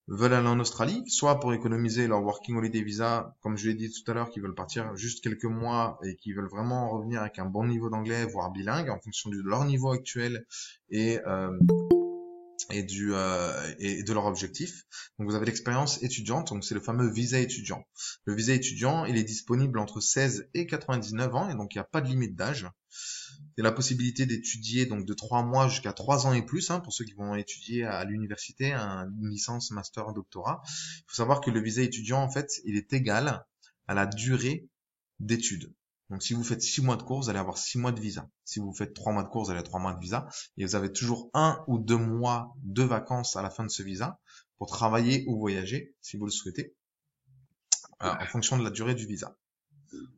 veulent aller en Australie, soit pour économiser leur Working Holiday Visa, comme je l'ai dit tout à l'heure, qui veulent partir juste quelques mois et qui veulent vraiment revenir avec un bon niveau d'anglais, voire bilingue, en fonction de leur niveau actuel et de leur objectif. Donc vous avez l'expérience étudiante, donc c'est le fameux visa étudiant. Le visa étudiant, il est disponible entre 16 et 99 ans, et donc il n'y a pas de limite d'âge. C'est la possibilité d'étudier donc de 3 mois jusqu'à 3 ans et plus, pour ceux qui vont étudier à l'université, une licence, master, doctorat. Il faut savoir que le visa étudiant, en fait, il est égal à la durée d'études. Donc, si vous faites 6 mois de cours, vous allez avoir 6 mois de visa. Si vous faites 3 mois de cours, vous allez avoir 3 mois de visa. Et vous avez toujours 1 ou 2 mois de vacances à la fin de ce visa pour travailler ou voyager, si vous le souhaitez, en fonction de la durée du visa.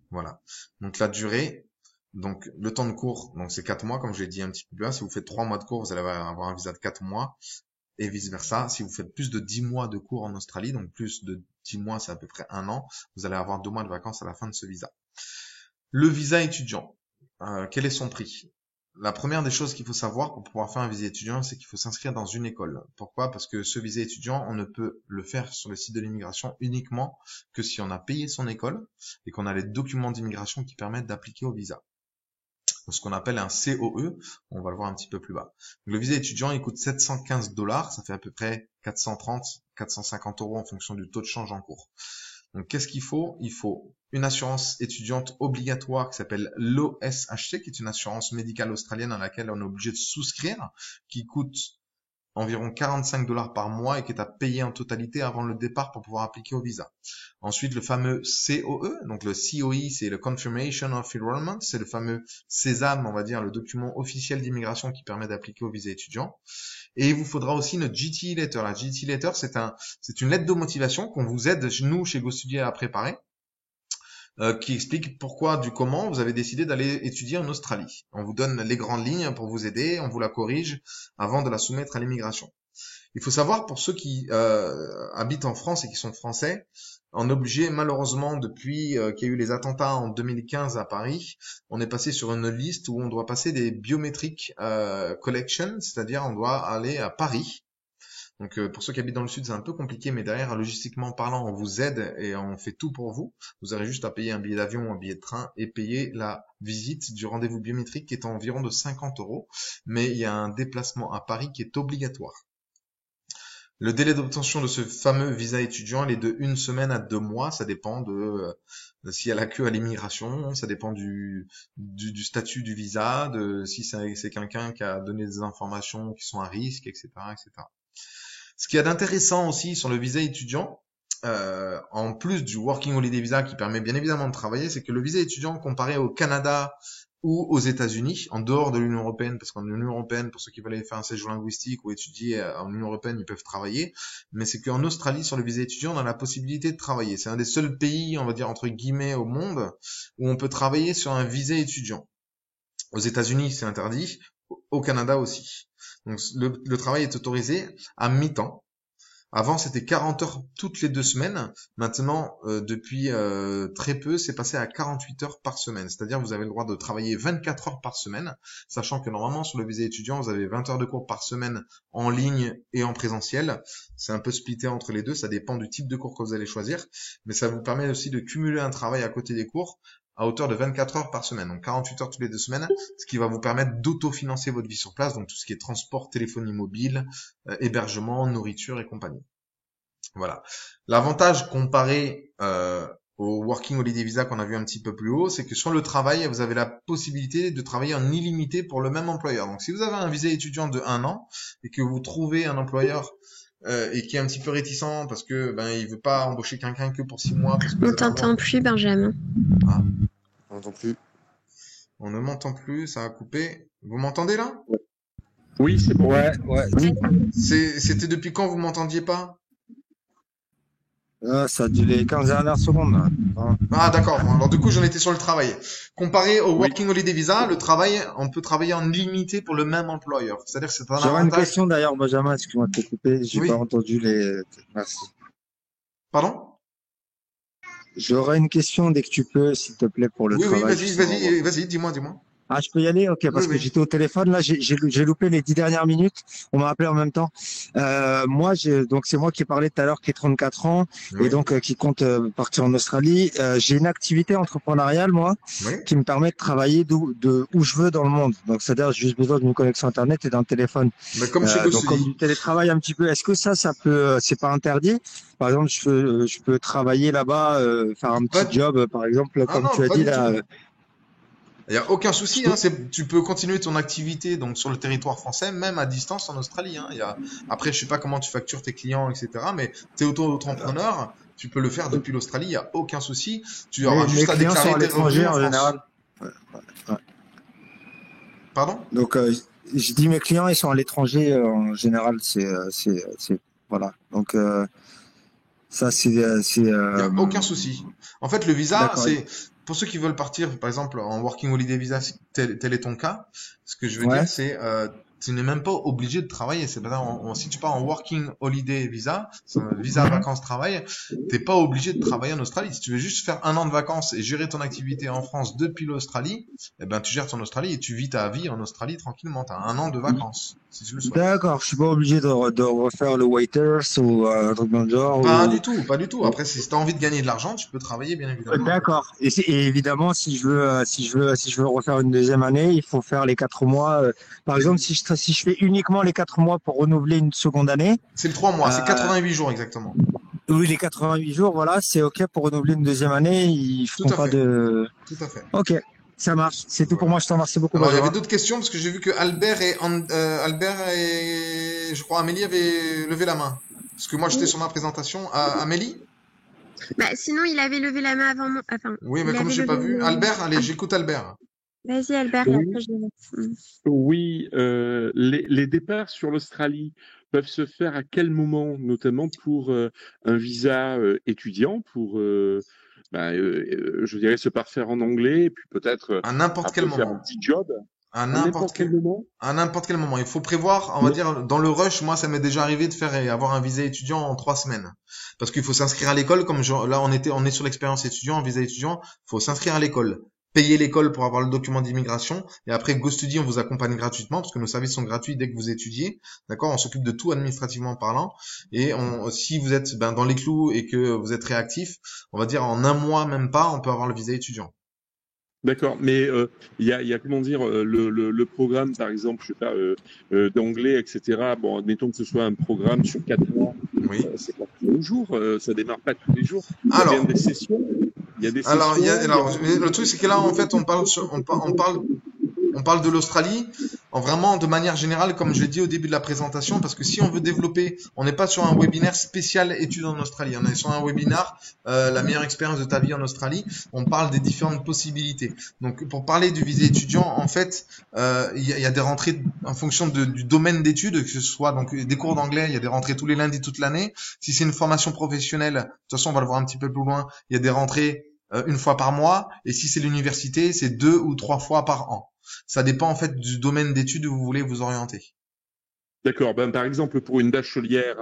Voilà. Donc, la durée, donc le temps de cours, donc c'est 4 mois, comme je l'ai dit un petit peu plus bas. Si vous faites 3 mois de cours, vous allez avoir un visa de 4 mois. Et vice versa, si vous faites plus de 10 mois de cours en Australie, donc plus de 10 mois, c'est à peu près 1 an, vous allez avoir 2 mois de vacances à la fin de ce visa. Le visa étudiant, quel est son prix? La première des choses qu'il faut savoir pour pouvoir faire un visa étudiant, c'est qu'il faut s'inscrire dans une école. Pourquoi? Parce que ce visa étudiant, on ne peut le faire sur le site de l'immigration uniquement que si on a payé son école et qu'on a les documents d'immigration qui permettent d'appliquer au visa. Ce qu'on appelle un COE, on va le voir un petit peu plus bas. Le visa étudiant, il coûte 715 $, ça fait à peu près 430, 450 € en fonction du taux de change en cours. Donc, qu'est-ce qu'il faut? Il faut une assurance étudiante obligatoire qui s'appelle l'OSHC, qui est une assurance médicale australienne à laquelle on est obligé de souscrire, qui coûte environ 45 $ par mois et qui est à payer en totalité avant le départ pour pouvoir appliquer au visa. Ensuite, le fameux COE, donc le COE, c'est le Confirmation of Enrollment, c'est le fameux sésame, on va dire, le document officiel d'immigration qui permet d'appliquer au visa étudiant. Et il vous faudra aussi une GT Letter. La GT Letter, c'est une lettre de motivation qu'on vous aide, nous, chez GoStudy, à préparer, qui explique pourquoi, du comment vous avez décidé d'aller étudier en Australie. On vous donne les grandes lignes pour vous aider, on vous la corrige avant de la soumettre à l'immigration. Il faut savoir, pour ceux qui habitent en France et qui sont français, on est obligé, malheureusement, depuis qu'il y a eu les attentats en 2015 à Paris, on est passé sur une liste où on doit passer des biométriques collection, c'est-à-dire on doit aller à Paris. Donc, pour ceux qui habitent dans le sud, c'est un peu compliqué, mais derrière, logistiquement parlant, on vous aide et on fait tout pour vous. Vous aurez juste à payer un billet d'avion ou un billet de train et payer la visite du rendez-vous biométrique qui est environ de 50 €. Mais il y a un déplacement à Paris qui est obligatoire. Le délai d'obtention de ce fameux visa étudiant, il est de 1 semaine à 2 mois. Ça dépend de s'il y a la queue à l'immigration, ça dépend du statut du visa, de si c'est quelqu'un qui a donné des informations qui sont à risque, etc., etc. Ce qu'il y a d'intéressant aussi sur le visa étudiant, en plus du Working Holiday Visa qui permet bien évidemment de travailler, c'est que le visa étudiant comparé au Canada ou aux États-Unis, en dehors de l'Union européenne, parce qu'en Union européenne, pour ceux qui veulent aller faire un séjour linguistique ou étudier en Union européenne, ils peuvent travailler, mais c'est qu'en Australie, sur le visa étudiant, on a la possibilité de travailler. C'est un des seuls pays, on va dire entre guillemets, au monde où on peut travailler sur un visa étudiant. Aux États-Unis, c'est interdit, au Canada aussi. Donc le travail est autorisé à mi-temps. Avant, c'était 40 heures toutes les 2 semaines. Maintenant, depuis très peu, c'est passé à 48 heures par semaine. C'est-à-dire vous avez le droit de travailler 24 heures par semaine, sachant que normalement, sur le visa étudiant, vous avez 20 heures de cours par semaine en ligne et en présentiel. C'est un peu splitté entre les deux, ça dépend du type de cours que vous allez choisir. Mais ça vous permet aussi de cumuler un travail à côté des cours à hauteur de 24 heures par semaine, donc 48 heures toutes les 2 semaines, ce qui va vous permettre d'autofinancer votre vie sur place, donc tout ce qui est transport, téléphonie mobile, hébergement, nourriture et compagnie. Voilà. L'avantage comparé au Working Holiday Visa qu'on a vu un petit peu plus haut, c'est que sur le travail, vous avez la possibilité de travailler en illimité pour le même employeur. Donc si vous avez un visa étudiant de 1 an et que vous trouvez un employeur et qui est un petit peu réticent parce que il veut pas embaucher quelqu'un que pour 6 mois. Parce que on t'entend plus, Benjamin. Ah. On n'entend plus. On ne m'entend plus, ça a coupé. Vous m'entendez là? Oui, c'est bon. Ouais. C'était depuis quand vous m'entendiez pas? Ça a duré les 15 dernières secondes. Là. Ah d'accord, bon, alors du coup j'en étais sur le travail. Comparé au Working Holiday Visa, le travail, on peut travailler en illimité pour le même employeur. C'est-à-dire que c'est un J'aurais avantage. une question d'ailleurs, Benjamin, excuse-moi de te couper, j'ai Oui. pas entendu les... Merci. Pardon? J'aurais une question dès que tu peux, s'il te plaît, pour le Oui, travail. vas-y, dis-moi. Ah, je peux y aller? Ok, parce Oui, que oui. j'étais au téléphone, là, j'ai loupé les 10 dernières minutes. On m'a appelé en même temps. Moi, donc c'est moi qui ai parlé tout à l'heure, qui ai 34 ans, Oui. et donc qui compte partir en Australie. J'ai une activité entrepreneuriale, moi, Oui. qui me permet de travailler où je veux dans le monde. Donc, c'est-à-dire, j'ai juste besoin d'une connexion Internet et d'un téléphone. Mais comme chez Donc, comme GoStudy. du télétravail un petit peu, est-ce que ça peut, c'est pas interdit? Par exemple, je peux travailler là-bas, faire un Pas petit job, par exemple, comme non, tu as pas dit du là. tout. Il y a aucun souci, hein, tu peux continuer ton activité donc sur le territoire français, même à distance en Australie. Hein. Après, je sais pas comment tu factures tes clients, etc. Mais tu es auto-entrepreneur, Tu peux le faire depuis l'Australie, il y a aucun souci. Tu auras Mes juste à clients sont déclarer à tes revenus l'étranger en en France. général. Ouais, ouais. Pardon? Donc, je dis mes clients, ils sont à l'étranger en général. Voilà. Donc, ça, Il y a aucun souci. En fait, le visa, d'accord. c'est pour ceux qui veulent partir, par exemple, en Working Holiday Visa, si tel est ton cas. Ce que je veux Ouais. dire, c'est tu n'es même pas obligé de travailler. C'est si tu pars en Working Holiday Visa, c'est un visa vacances-travail, t'es pas obligé de travailler en Australie. Si tu veux juste faire 1 an de vacances et gérer ton activité en France depuis l'Australie, eh ben tu gères ton Australie et tu vis ta vie en Australie tranquillement. T'as 1 an de vacances, si tu le souhaites. D'accord, je suis pas obligé de refaire le waiters ou un truc dans le genre. Pas ou- du tout, pas du tout. Après, si tu as envie de gagner de l'argent, tu peux travailler, bien évidemment. D'accord. Et évidemment, si je veux refaire une deuxième année, il faut faire les 4 mois. Par exemple, si je fais uniquement les 4 mois pour renouveler une seconde année, C'est le 3 mois, c'est Euh, 88 jours exactement. oui, les 88 jours, voilà, c'est OK pour renouveler une deuxième année. Ils Tout feront à pas fait. de. Tout à fait. OK, ça marche. C'est tout pour moi. Je te remercie beaucoup, Alors, il y avait Benjamin. d'autres questions parce que j'ai vu que Albert et je crois Amélie avaient levé la main. Parce que moi j'étais Oui. sur ma présentation. Amélie? Bah, sinon, il avait levé la main avant moi. Enfin, Oui, mais il comme avait j'ai pas levé vu. la main. Albert, allez, j'écoute Albert. Vas-y, Albert, et Oui. après, je vais. Oui, les départs sur l'Australie peuvent se faire à quel moment, notamment pour un visa étudiant, pour, je dirais, se parfaire en anglais, et puis peut-être À n'importe quel après faire un moment. petit job, À à n'importe n'importe quel quel moment. À n'importe quel moment. Il faut prévoir, on va dire, dans le rush, moi, ça m'est déjà arrivé de faire et avoir un visa étudiant en 3 semaines. Parce qu'il faut s'inscrire à l'école, là, on est sur l'expérience étudiant, visa étudiant, faut s'inscrire à l'école. Payer l'école pour avoir le document d'immigration. Et après, GoStudy, on vous accompagne gratuitement, parce que nos services sont gratuits dès que vous étudiez. D'accord? On s'occupe de tout administrativement parlant. Et si vous êtes, dans les clous et que vous êtes réactif, on va dire en 1 mois, même pas, on peut avoir le visa étudiant. D'accord, mais il y a comment dire le programme, par exemple, je sais pas, d'anglais, etc. Bon, admettons que ce soit un programme sur 4 mois, Oui. c'est pas tous les jours, ça démarre pas tous les jours. Il y a Alors, bien des sessions. Il y a des Alors, sessions. le truc, c'est que là, en fait, on parle de l'Australie vraiment de manière générale, comme je l'ai dit au début de la présentation, parce que si on veut développer, on n'est pas sur un webinaire spécial études en Australie, on est sur un webinaire la meilleure expérience de ta vie en Australie. On parle des différentes possibilités. Donc, pour parler du visa étudiant, en fait, il y a des rentrées en fonction du domaine d'études, que ce soit donc des cours d'anglais, il y a des rentrées tous les lundis toute l'année. Si c'est une formation professionnelle, de toute façon, on va le voir un petit peu plus loin, il y a des rentrées 1 fois par mois, et si c'est l'université, c'est 2 ou 3 fois par an. Ça dépend en fait du domaine d'études où vous voulez vous orienter. D'accord. Par exemple, pour une bachelière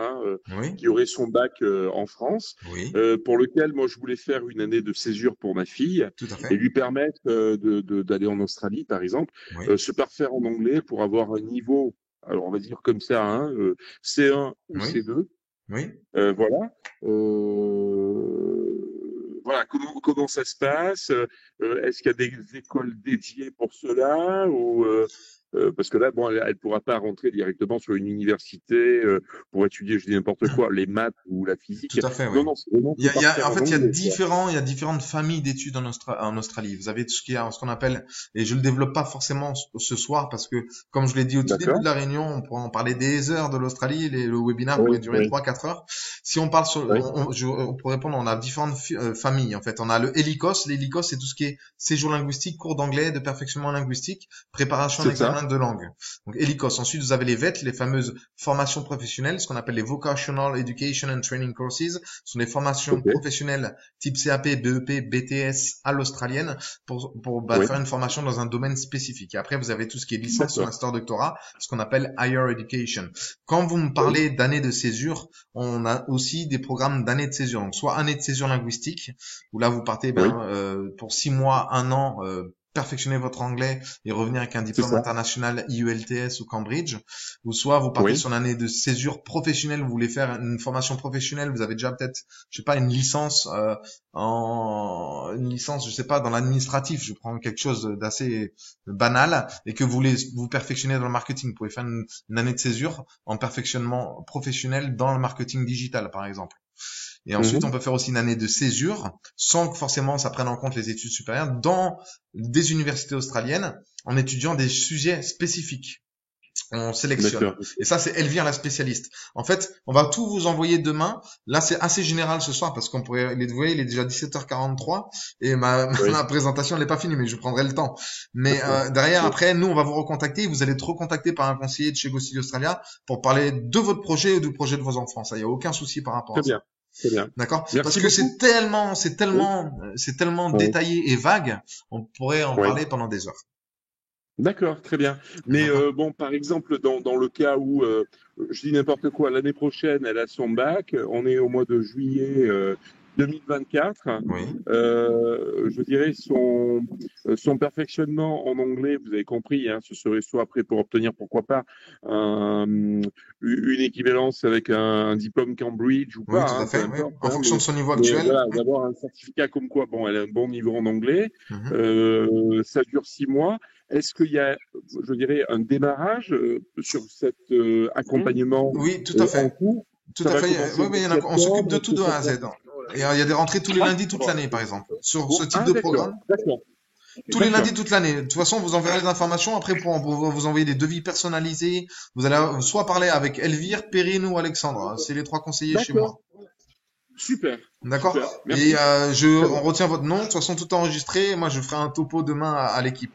Oui, qui aurait son bac en France, oui, pour lequel moi je voulais faire une année de césure pour ma fille tout à et fait. lui permettre d'aller en Australie, par exemple, Oui, se parfaire en anglais pour avoir un niveau, alors on va dire comme ça, C1 ou oui, C2. oui. Voilà. Voilà, comment ça se passe? Est-ce qu'il y a des écoles dédiées pour cela ou parce que là, bon, elle pourra pas rentrer directement sur une université pour étudier, je dis n'importe quoi, les maths ou la physique. Tout à fait, oui. Non, c'est vraiment Il y a, en fait, il y a anglais, quoi. différentes familles d'études en Australie. Vous avez tout ce qu'on appelle, et je le développe pas forcément ce soir parce que, comme je l'ai dit au tout début D'accord. de la réunion, on pourrait en parler des heures de l'Australie, le webinaire Oui, pourrait durer oui. 3-4 heures. Si on parle sur, Oui. pour répondre, on a différentes familles, en fait. On a le HELICOS. L'HELICOS, c'est tout ce qui est séjour linguistique, cours d'anglais, de perfectionnement linguistique, préparation C'est d'examen ça. de langue. Donc, HELICOS. Ensuite, vous avez les VET, les fameuses formations professionnelles, ce qu'on appelle les Vocational Education and Training Courses. Ce sont des formations Ok. professionnelles type CAP, BEP, BTS à l'australienne pour Oui. faire une formation dans un domaine spécifique. Et après, vous avez tout ce qui est licence, D'accord. master, doctorat, ce qu'on appelle Higher Education. Quand vous me parlez d'années de césure, on a aussi des programmes d'années de césure. Donc, soit année de césure linguistique, où là, vous partez Oui. pour 6 mois, 1 an, perfectionner votre anglais et revenir avec un C'est diplôme ça. international IELTS ou Cambridge, ou soit vous partez Oui. sur une année de césure professionnelle, vous voulez faire une formation professionnelle, vous avez déjà peut-être, je sais pas, une licence je sais pas, dans l'administratif, je prends quelque chose d'assez banal, et que vous voulez vous perfectionner dans le marketing, vous pouvez faire une année de césure en perfectionnement professionnel dans le marketing digital, par exemple. Et ensuite, Mhm. on peut faire aussi une année de césure, sans que forcément ça prenne en compte les études supérieures, dans des universités australiennes, en étudiant des sujets spécifiques. on sélectionne. D'accord. Et ça, c'est Elvire, la spécialiste. En fait, on va tout vous envoyer demain. Là, c'est assez général ce soir parce qu'on pourrait, vous voyez, il est déjà 17h43 et ma présentation, elle n'est pas finie, mais je prendrai le temps. Mais derrière, après, nous, on va vous recontacter. Vous allez être recontacté par un conseiller de chez Go City Australia pour parler de votre projet ou du projet de vos enfants. Ça, il n'y a aucun souci par rapport à ça. Très bien. Très bien. D'accord? Merci Parce que beaucoup. c'est tellement détaillé et vague, on pourrait en parler pendant des heures. D'accord, très bien. Mais bon, par exemple, dans le cas où, je dis n'importe quoi, l'année prochaine, elle a son bac, on est au mois de juillet 2024. Oui. Je dirais son perfectionnement en anglais, vous avez compris, hein, ce serait soit après pour obtenir, pourquoi pas, une équivalence avec un diplôme Cambridge ou Oui, pas. tout à Hein, fait. peu Oui. importe, En hein, fonction de son niveau mais actuel. voilà, Oui. d'avoir un certificat comme quoi, bon, elle a un bon niveau en anglais, ça dure 6 mois. Est-ce qu'il y a, je dirais, un démarrage sur cet accompagnement Oui, tout à en fait. cours? Tout Ça à va fait. commencer Oui, oui, en on s'occupe de septembre, tout de A à Z. Il y a des rentrées tous les lundis toute l'année, par exemple, sur ce type de programme. D'accord. Tous les lundis toute l'année. De toute façon, vous enverrez les informations. Après, pour vous envoyer des devis personnalisés, vous allez soit parler avec Elvire, Perrine ou Alexandre. C'est les 3 conseillers chez moi. Super. D'accord. Super. Merci. Et on retient votre nom. De toute façon, tout est enregistré. Moi, je ferai un topo demain à l'équipe.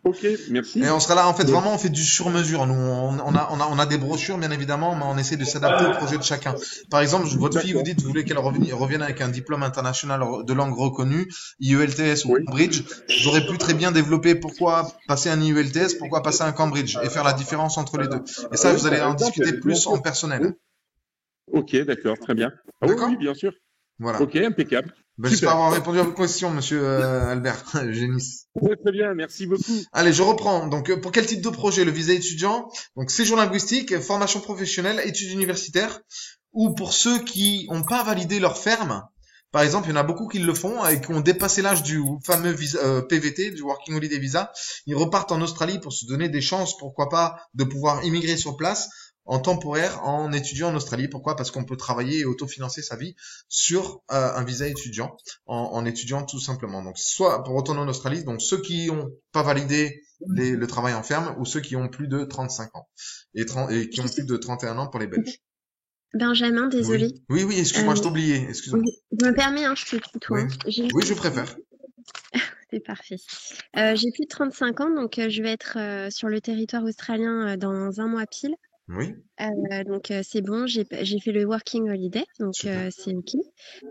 Ok, merci. Et on sera là, en fait, vraiment, on fait du sur-mesure. Nous, on a des brochures, bien évidemment, mais on essaie de s'adapter au projet de chacun. Par exemple, votre fille, vous dites, vous voulez qu'elle revienne avec un diplôme international de langue reconnue, IELTS ou Cambridge. J'aurais pu très bien développer pourquoi passer un IELTS, pourquoi passer un Cambridge et faire la différence entre les deux. Et ça, vous allez en discuter plus en personnel. Ok, d'accord, très bien. Ah D'accord. oui, bien sûr. Voilà. Ok, impeccable. J'espère avoir répondu à vos questions, monsieur Albert. Génie. Ouais, très bien, merci beaucoup. Allez, je reprends. Donc, pour quel type de projet? Le visa étudiant, donc séjour linguistique, formation professionnelle, études universitaires, ou pour ceux qui n'ont pas validé leur ferme. Par exemple, il y en a beaucoup qui le font et qui ont dépassé l'âge du fameux visa, PVT, du Working Holiday Visa. Ils repartent en Australie pour se donner des chances, pourquoi pas, de pouvoir immigrer sur place en temporaire en étudiant en Australie. Pourquoi? Parce qu'on peut travailler et autofinancer sa vie sur un visa étudiant en étudiant tout simplement. Donc soit pour retourner en Australie, donc ceux qui ont pas validé le travail en ferme ou ceux qui ont plus de 35 ans et qui ont plus de 31 ans pour les Belges. Benjamin, désolé. Oui, excuse-moi, je t'ai oublié. Excuse-moi. Je me permets, je te tutoie. Oui, je préfère. C'est parfait. J'ai plus de 35 ans, donc je vais être sur le territoire australien dans un mois pile. Oui. Donc c'est bon, j'ai fait le working holiday, donc c'est ok.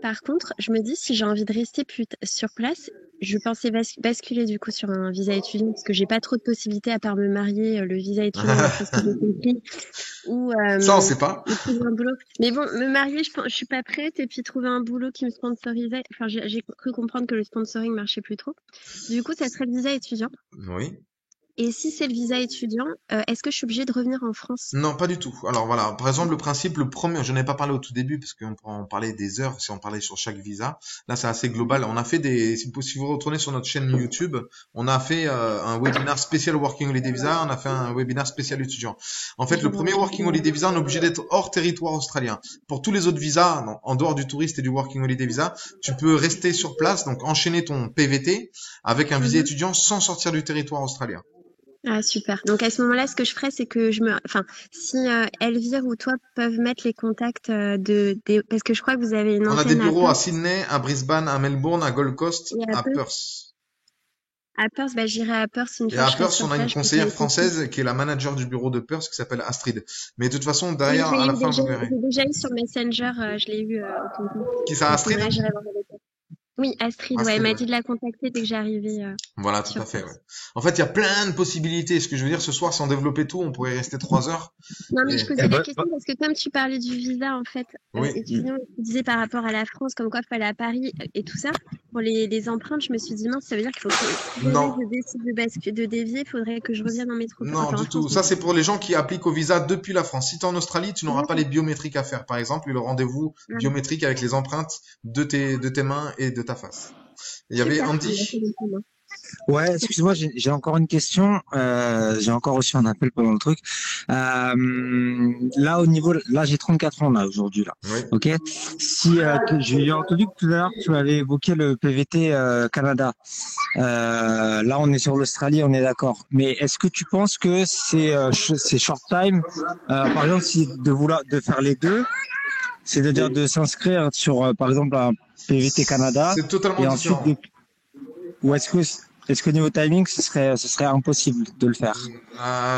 Par contre, je me dis si j'ai envie de rester sur place, je pensais basculer du coup sur un visa étudiant parce que j'ai pas trop de possibilités à part me marier, le visa étudiant parce que j'ai compris. Ou ça on sait pas. Trouver un boulot. Mais bon, me marier, je suis pas prête et puis trouver un boulot qui me sponsorisait. Enfin, j'ai cru comprendre que le sponsoring marchait plus trop. Du coup, ça serait le visa étudiant. Oui. Et si c'est le visa étudiant, est-ce que je suis obligée de revenir en France? Non, pas du tout. Alors voilà, par exemple, le principe, le premier, je n'ai pas parlé au tout début parce qu'on pourrait en parler des heures si on parlait sur chaque visa. Là, c'est assez global. On a fait si vous retournez sur notre chaîne YouTube, on a fait un webinaire spécial Working Holiday Visa, on a fait un webinaire spécial étudiant. En fait, le premier Working Holiday Visa, on est obligé d'être hors territoire australien. Pour tous les autres visas, en dehors du touriste et du Working Holiday Visa, tu peux rester sur place, donc enchaîner ton PVT avec un visa étudiant sans sortir du territoire australien. Ah, super. Donc, à ce moment-là, ce que je ferais, c'est que si Elvire ou toi peuvent mettre les contacts parce que je crois que vous avez une antenne. On a des bureaux à Sydney, à Brisbane, à Melbourne, à Gold Coast, à Perth. À Perth, j'irai à Perth une fois. Et à Perth, on a une conseillère française qui est la manager du bureau de Perth qui s'appelle Astrid. Mais de toute façon, derrière, à la fin, vous verrez. J'ai déjà eu sur Messenger, je l'ai eu. Qui ça, Astrid? Oui, Astrid, elle m'a dit de la contacter dès que j'arrivais. Voilà, tout à fait, ouais. En fait, il y a plein de possibilités. Ce que je veux dire, ce soir, sans développer tout, on pourrait rester 3 heures. Non, mais je posais la question parce que comme tu parlais du visa, en fait, étudiant, tu disais par rapport à la France, comme quoi il fallait à Paris et tout ça, pour les empreintes, je me suis dit, mince, ça veut dire qu'il faut que je décide de dévier, il faudrait que je revienne en métropole. Non, du tout. Ça, c'est pour les gens qui appliquent au visa depuis la France. Si tu es en Australie, tu n'auras pas les biométriques à faire. Par exemple, le rendez-vous biométrique avec les empreintes de tes mains et de ta face. Il y avait Andy. Ouais, excuse-moi, j'ai encore une question. J'ai encore reçu un appel pendant le truc. Là, là, j'ai 34 ans là aujourd'hui là. Oui. Ok. Si j'ai entendu que tout à l'heure tu avais évoqué le PVT Canada. Là, on est sur l'Australie, on est d'accord. Mais est-ce que tu penses que c'est short time, par exemple, si de faire les deux, c'est-à-dire de s'inscrire sur, par exemple, un PVT Canada C'est totalement et ensuite différent. ou est-ce que niveau timing, ce serait impossible de le faire?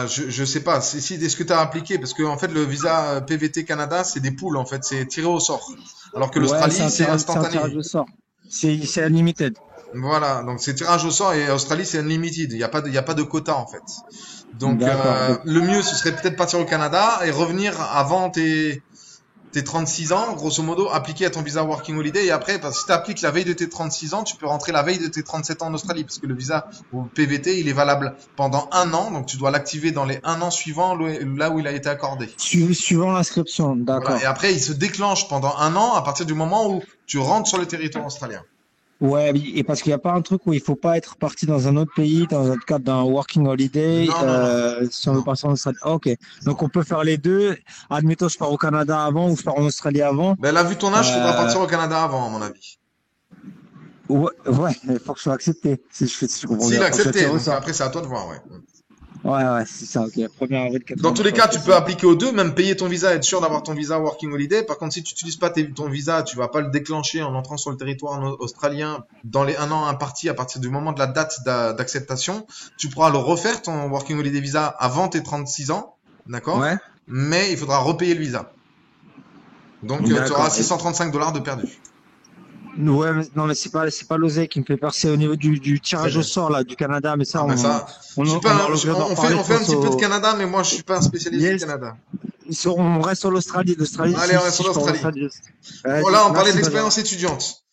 Je sais pas. Est-ce que tu as appliqué? Parce que en fait, le visa PVT Canada, c'est des poules en fait, c'est tiré au sort. Alors que Ouais, l'Australie, c'est c'est un instantané. tirage au sort. C'est unlimited. Voilà, donc c'est tirage au sort et Australie, c'est unlimited. Il y a pas de quota en fait. Donc D'accord. le mieux, ce serait peut-être partir au Canada et revenir avant tes 36 ans, grosso modo, appliquer à ton visa Working Holiday et après, parce que si tu appliques la veille de tes 36 ans, tu peux rentrer la veille de tes 37 ans en Australie parce que le visa ou PVT, il est valable pendant 1 an, donc tu dois l'activer dans les 1 an suivants là où il a été accordé. Suivant l'inscription, d'accord. Voilà. Et après, il se déclenche pendant 1 an à partir du moment où tu rentres sur le territoire australien. Ouais, oui, et parce qu'il n'y a pas un truc où il faut pas être parti dans un autre pays, dans le cadre d'un working holiday, Non. si on veut passer en Australie. Ah, ok. Donc on peut faire les deux. Admettons, je pars au Canada avant ou je pars en Australie avant. Ben là, vu ton âge, il faudra Euh, partir au Canada avant, à mon avis. ouais, il faut que je sois accepté. Si je comprends S'il bien. a Faut que je accepté, tire au donc sort. après, c'est à toi de voir, ouais. Ouais, c'est ça, ok. 1er avril Dans tous les 93, cas, tu c'est peux ça. appliquer aux deux, même payer ton visa, être sûr d'avoir ton visa Working Holiday. Par contre, si tu n'utilises pas ton visa, tu vas pas le déclencher en entrant sur le territoire australien dans les 1 an impartis à partir du moment de la date d'acceptation. Tu pourras le refaire, ton Working Holiday visa, avant tes 36 ans, d'accord? Ouais, Mais il faudra repayer le visa. Donc, tu auras d'accord. $635 de perdu. Ouais, non, mais c'est pas l'oseille qui me fait peur, c'est au niveau du tirage au sort, là, du Canada, mais ça, Ah ben ça, on je suis aura pas, l'occasion d'en on parler, fait un petit peu de au... Canada, mais moi, je suis pas un spécialiste du Yes. Canada. On reste sur l'Australie. Allez, on reste Si sur je pars en l'Australie. Australie, Voilà, on parlait merci, de l'expérience étudiante.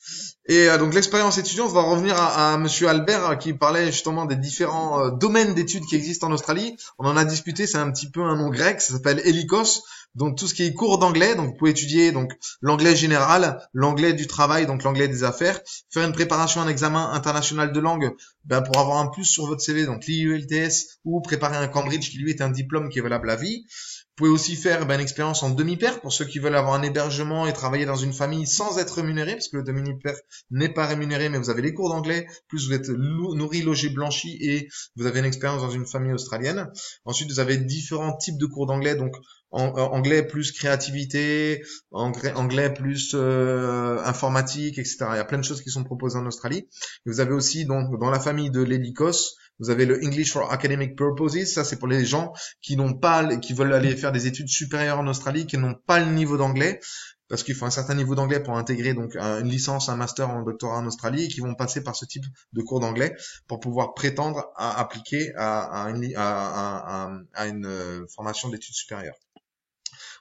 Et donc l'expérience étudiante va revenir à Monsieur Albert qui parlait justement des différents domaines d'études qui existent en Australie. On en a discuté, c'est un petit peu un nom grec, ça s'appelle Helikos. Donc tout ce qui est cours d'anglais, donc vous pouvez étudier donc l'anglais général, l'anglais du travail, donc l'anglais des affaires, faire une préparation à un examen international de langue pour avoir un plus sur votre CV, donc l'IELTS ou préparer un Cambridge qui lui est un diplôme qui est valable à vie. Vous pouvez aussi faire une expérience en demi-paire pour ceux qui veulent avoir un hébergement et travailler dans une famille sans être rémunéré, parce que le demi-paire n'est pas rémunéré, mais vous avez les cours d'anglais, plus vous êtes nourri, logé, blanchi et vous avez une expérience dans une famille australienne. Ensuite, vous avez différents types de cours d'anglais, donc anglais plus créativité, anglais plus informatique, etc. Il y a plein de choses qui sont proposées en Australie. Et vous avez aussi donc dans la famille de l'Helikos, vous avez le English for Academic Purposes. Ça, c'est pour les gens qui veulent aller faire des études supérieures en Australie, qui n'ont pas le niveau d'anglais, parce qu'il faut un certain niveau d'anglais pour intégrer donc une licence, un master, un doctorat en Australie, et qui vont passer par ce type de cours d'anglais pour pouvoir prétendre à appliquer à une formation d'études supérieures.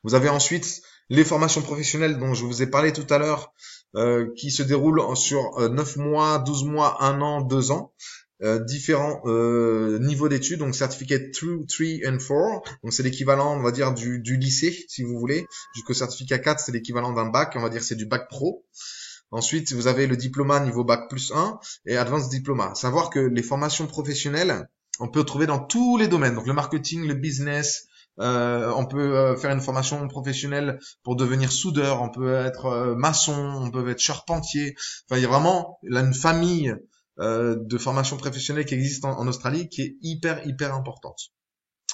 Vous avez ensuite les formations professionnelles dont je vous ai parlé tout à l'heure, qui se déroulent sur 9 mois, 12 mois, 1 an, 2 ans. Différents niveaux d'études, donc certificate 2, 3 and 4, donc c'est l'équivalent, on va dire, du lycée, si vous voulez, jusqu'au certificat 4, c'est l'équivalent d'un bac, on va dire c'est du bac pro. Ensuite, vous avez le diplôme niveau bac plus 1 et advanced diploma. Savoir que les formations professionnelles, on peut trouver dans tous les domaines, donc le marketing, le business, on peut faire une formation professionnelle pour devenir soudeur, on peut être maçon, on peut être charpentier, enfin il y a vraiment là une famille de formation professionnelle qui existe en Australie, qui est hyper importante.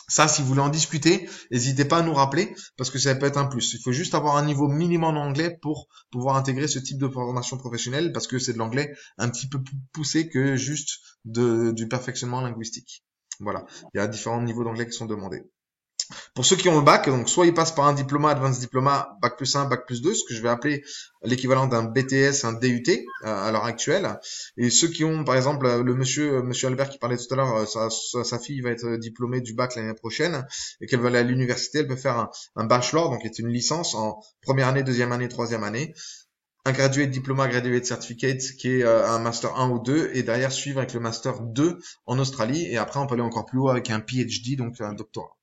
Ça, si vous voulez en discuter, n'hésitez pas à nous rappeler, parce que ça peut être un plus. Il faut juste avoir un niveau minimum en anglais pour pouvoir intégrer ce type de formation professionnelle, parce que c'est de l'anglais un petit peu plus poussé que juste du perfectionnement linguistique. Voilà, il y a différents niveaux d'anglais qui sont demandés. Pour ceux qui ont le bac, donc soit ils passent par un diplôme, advanced diploma, bac plus 1, bac plus 2, ce que je vais appeler l'équivalent d'un BTS, un DUT à l'heure actuelle. Et ceux qui ont, par exemple, le monsieur Albert qui parlait tout à l'heure, sa fille va être diplômée du bac l'année prochaine et qu'elle va aller à l'université, elle peut faire un bachelor, donc qui est une licence en première année, deuxième année, troisième année. Un graduate diploma, graduate certificate qui est un master 1 ou 2 et derrière suivre avec le master 2 en Australie et après on peut aller encore plus haut avec un PhD, donc un doctorat.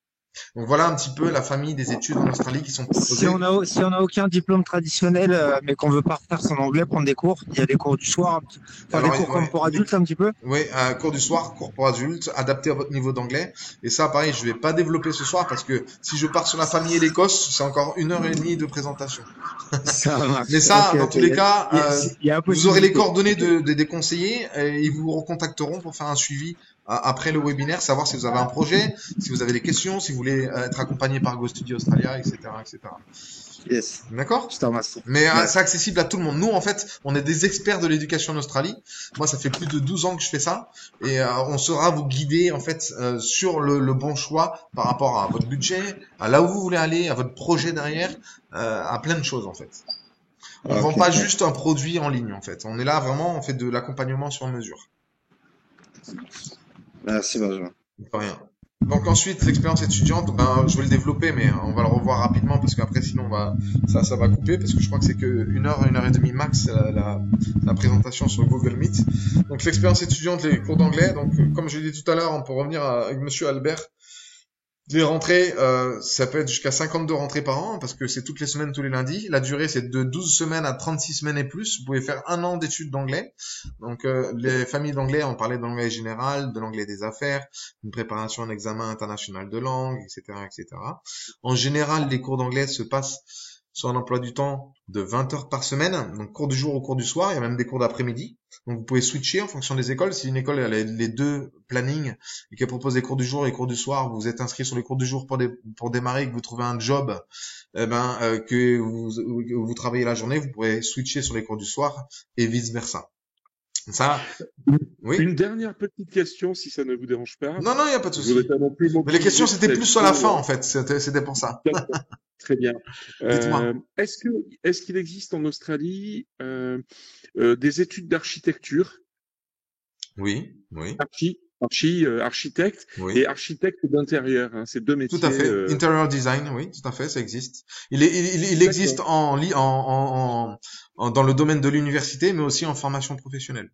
Donc voilà un petit peu la famille des études en Australie qui sont Si proposées. si on a aucun diplôme traditionnel, mais qu'on veut pas refaire son anglais, prendre des cours, il y a des cours du soir, enfin des Alors, cours comme ouais, pour adultes un petit peu. oui, cours du soir, cours pour adultes, adapté à votre niveau d'anglais. Et ça, pareil, je vais pas développer ce soir parce que si je pars sur la famille et l'Écosse, c'est encore 1h30 de présentation. Ça marche. Mais ça, Ok, dans ok. tous les cas, Il y a vous aurez les possibilité. coordonnées des conseillers et ils vous recontacteront pour faire un suivi après le webinaire, savoir si vous avez un projet, si vous avez des questions, si vous voulez être accompagné par Go Studio Australia, etc., etc. Yes. D'accord? Je te remercie. Mais Ouais. c'est accessible à tout le monde. Nous, en fait, on est des experts de l'éducation en Australie. Moi, ça fait plus de 12 ans que je fais ça. Et on saura vous guider, en fait, sur le bon choix par rapport à votre budget, à là où vous voulez aller, à votre projet derrière, à plein de choses, en fait. On ne vend Ok, pas ok. juste un produit en ligne, en fait. On est là, vraiment, on fait de l'accompagnement sur mesure. Merci Benjamin. Pas rien. Donc ensuite, l'expérience étudiante, ben, je vais le développer, mais on va le revoir rapidement parce qu'après, sinon, ça va couper parce que je crois que c'est que 1h et demie max la présentation sur Google Meet. Donc l'expérience étudiante, les cours d'anglais. Donc comme je l'ai dit tout à l'heure, on peut revenir avec Monsieur Albert. Les rentrées, ça peut être jusqu'à 52 rentrées par an parce que c'est toutes les semaines, tous les lundis. La durée, c'est de 12 semaines à 36 semaines et plus. Vous pouvez faire 1 an d'études d'anglais. Donc, les familles d'anglais, on parlait d'anglais général, de l'anglais des affaires, une préparation à un examen international de langue, etc., etc. En général, les cours d'anglais se passent sur un emploi du temps de 20 heures par semaine, donc cours du jour ou cours du soir, il y a même des cours d'après-midi. Donc vous pouvez switcher en fonction des écoles. Si une école elle a les deux plannings et qu'elle propose des cours du jour et des cours du soir, vous êtes inscrit sur les cours du jour pour démarrer, que vous trouvez un job, que vous travaillez la journée, vous pourrez switcher sur les cours du soir et vice versa. Ça, oui. Une dernière petite question, si ça ne vous dérange pas. Non, il n'y a pas de Je souci. voudrais pas non plus Mais les questions, c'était plus sur la fin, en fait. fait. C'était pour ça. Très bien. Dites-moi. Est-ce qu'il existe en Australie des études d'architecture? Oui. Architecte Oui. et architecte d'intérieur, hein, c'est deux métiers. Tout à fait. Interior design, oui, tout à fait, ça existe. Il existe dans le domaine de l'université, mais aussi en formation professionnelle.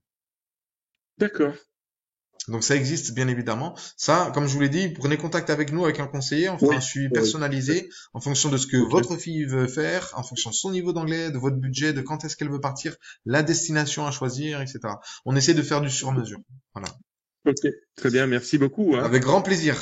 D'accord. Donc ça existe bien évidemment. Ça, comme je vous l'ai dit, prenez contact avec nous, avec un conseiller, on fera un suivi personnalisé en fonction de ce que votre fille veut faire, en fonction de son niveau d'anglais, de votre budget, de quand est-ce qu'elle veut partir, la destination à choisir, etc. On essaie de faire du sur-mesure. Voilà. Ok, très bien, merci beaucoup. Hein. Avec grand plaisir.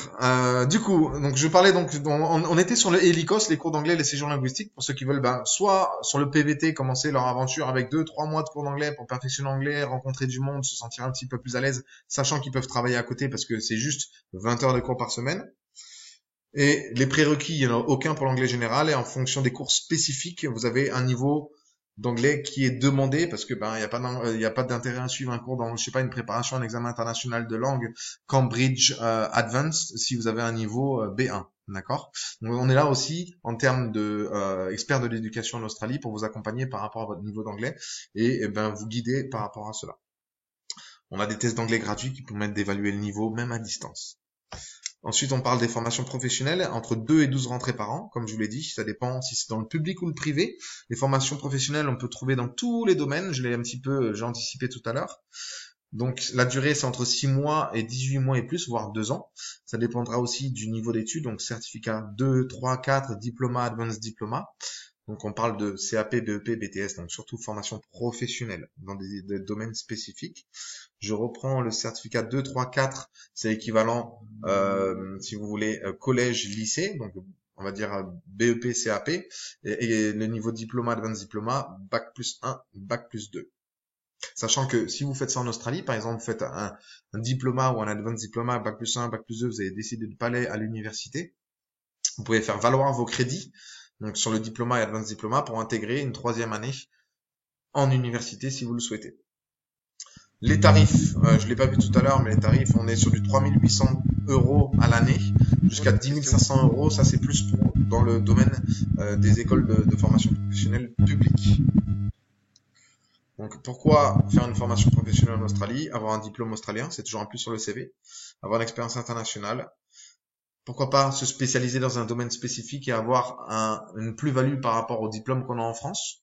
Du coup, donc je parlais on était sur le ELICOS, les cours d'anglais, les séjours linguistiques, pour ceux qui veulent, soit sur le PVT, commencer leur aventure avec 2-3 mois de cours d'anglais pour perfectionner l'anglais, rencontrer du monde, se sentir un petit peu plus à l'aise, sachant qu'ils peuvent travailler à côté parce que c'est juste 20 heures de cours par semaine. Et les prérequis, il n'y en a aucun pour l'anglais général, et en fonction des cours spécifiques, vous avez un niveau d'anglais qui est demandé parce que il y a pas d'intérêt à suivre un cours dans, je sais pas, une préparation à un examen international de langue Cambridge Advanced si vous avez un niveau B1, d'accord? Donc on est là aussi en termes de experts de l'éducation en Australie pour vous accompagner par rapport à votre niveau d'anglais et vous guider par rapport à cela. On a des tests d'anglais gratuits qui permettent d'évaluer le niveau même à distance. Ensuite, on parle des formations professionnelles, entre 2 et 12 rentrées par an, comme je vous l'ai dit, ça dépend si c'est dans le public ou le privé. Les formations professionnelles, on peut trouver dans tous les domaines, j'ai anticipé tout à l'heure. Donc, la durée, c'est entre 6 mois et 18 mois et plus, voire 2 ans. Ça dépendra aussi du niveau d'études, donc certificat 2, 3, 4, diplôme, advanced diploma. Donc, on parle de CAP, BEP, BTS, donc surtout formation professionnelle dans des domaines spécifiques. Je reprends le certificat 2, 3, 4, c'est équivalent, si vous voulez, collège, lycée, donc on va dire BEP, CAP, et le niveau diplôme, advanced diploma, bac plus 1, bac plus 2. Sachant que si vous faites ça en Australie, par exemple, vous faites un diplôme ou un advanced diploma, bac plus 1, bac plus 2, vous avez décidé de ne pas aller à l'université, vous pouvez faire valoir vos crédits, donc sur le diplôme et advanced diploma, pour intégrer une 3e année en université si vous le souhaitez. Les tarifs, je l'ai pas vu tout à l'heure, mais les tarifs, on est sur du 3 800 € à l'année, jusqu'à 10 500 €. Ça, c'est plus dans le domaine des écoles de formation professionnelle publiques. Donc, pourquoi faire une formation professionnelle en Australie? Avoir un diplôme australien, c'est toujours un plus sur le CV. Avoir une expérience internationale. Pourquoi pas se spécialiser dans un domaine spécifique et avoir une plus-value par rapport au diplôme qu'on a en France?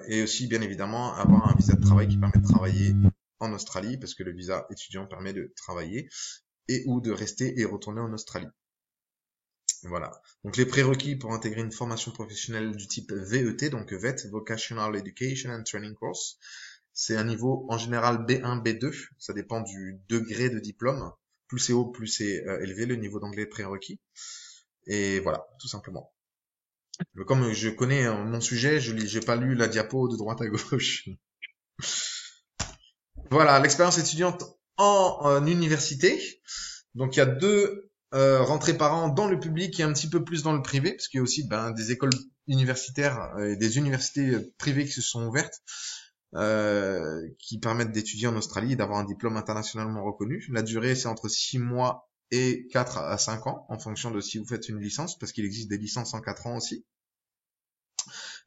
Et aussi, bien évidemment, avoir un visa de travail qui permet de travailler en Australie, parce que le visa étudiant permet de travailler et ou de rester et retourner en Australie. Voilà. Donc les prérequis pour intégrer une formation professionnelle du type VET, donc VET, Vocational Education and Training Course, c'est un niveau en général B1, B2, ça dépend du degré de diplôme. Plus c'est haut, plus c'est élevé le niveau d'anglais prérequis. Et voilà, tout simplement. Comme je connais mon sujet, j'ai pas lu la diapo de droite à gauche. Voilà, l'expérience étudiante en université. Donc il y a 2 rentrées par an dans le public et un petit peu plus dans le privé, parce qu'il y a aussi des écoles universitaires et des universités privées qui se sont ouvertes, qui permettent d'étudier en Australie et d'avoir un diplôme internationalement reconnu. La durée, c'est entre 6 mois et 4 à 5 ans, en fonction de si vous faites une licence, parce qu'il existe des licences en 4 ans aussi.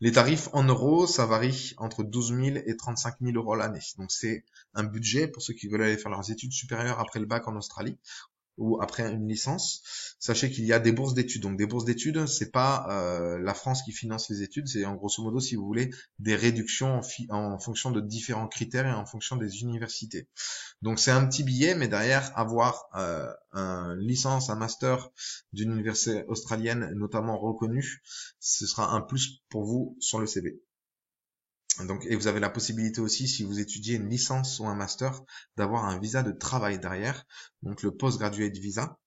Les tarifs en euros, ça varie entre 12 000 et 35 000 euros l'année. Donc c'est un budget pour ceux qui veulent aller faire leurs études supérieures après le bac en Australie ou après une licence. Sachez qu'il y a des bourses d'études. Donc des bourses d'études, c'est pas la France qui finance les études, c'est en grosso modo, si vous voulez, des réductions en fonction de différents critères et en fonction des universités. Donc c'est un petit billet, mais derrière avoir une licence, un master d'une université australienne notamment reconnue, ce sera un plus pour vous sur le CV. Donc, et vous avez la possibilité aussi, si vous étudiez une licence ou un master, d'avoir un visa de travail derrière, donc le postgraduate visa,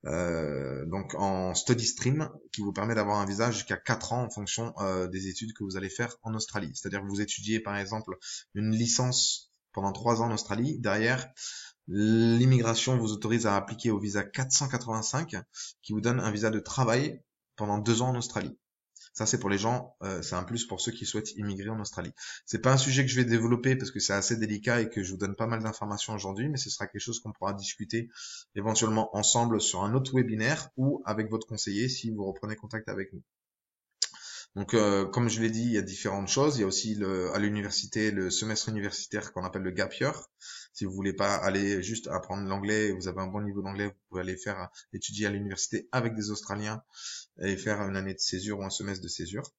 donc en study stream, qui vous permet d'avoir un visa jusqu'à 4 ans en fonction des études que vous allez faire en Australie. C'est-à-dire que vous étudiez par exemple une licence pendant 3 ans en Australie, derrière l'immigration vous autorise à appliquer au visa 485, qui vous donne un visa de travail pendant 2 ans en Australie. Ça, c'est pour les gens, c'est un plus pour ceux qui souhaitent immigrer en Australie. C'est pas un sujet que je vais développer parce que c'est assez délicat et que je vous donne pas mal d'informations aujourd'hui, mais ce sera quelque chose qu'on pourra discuter éventuellement ensemble sur un autre webinaire ou avec votre conseiller si vous reprenez contact avec nous. Donc, comme je l'ai dit, il y a différentes choses. Il y a aussi à l'université le semestre universitaire qu'on appelle le gap year. Si vous voulez pas aller juste apprendre l'anglais et vous avez un bon niveau d'anglais, vous pouvez aller étudier à l'université avec des Australiens et faire une année de césure ou un semestre de césure.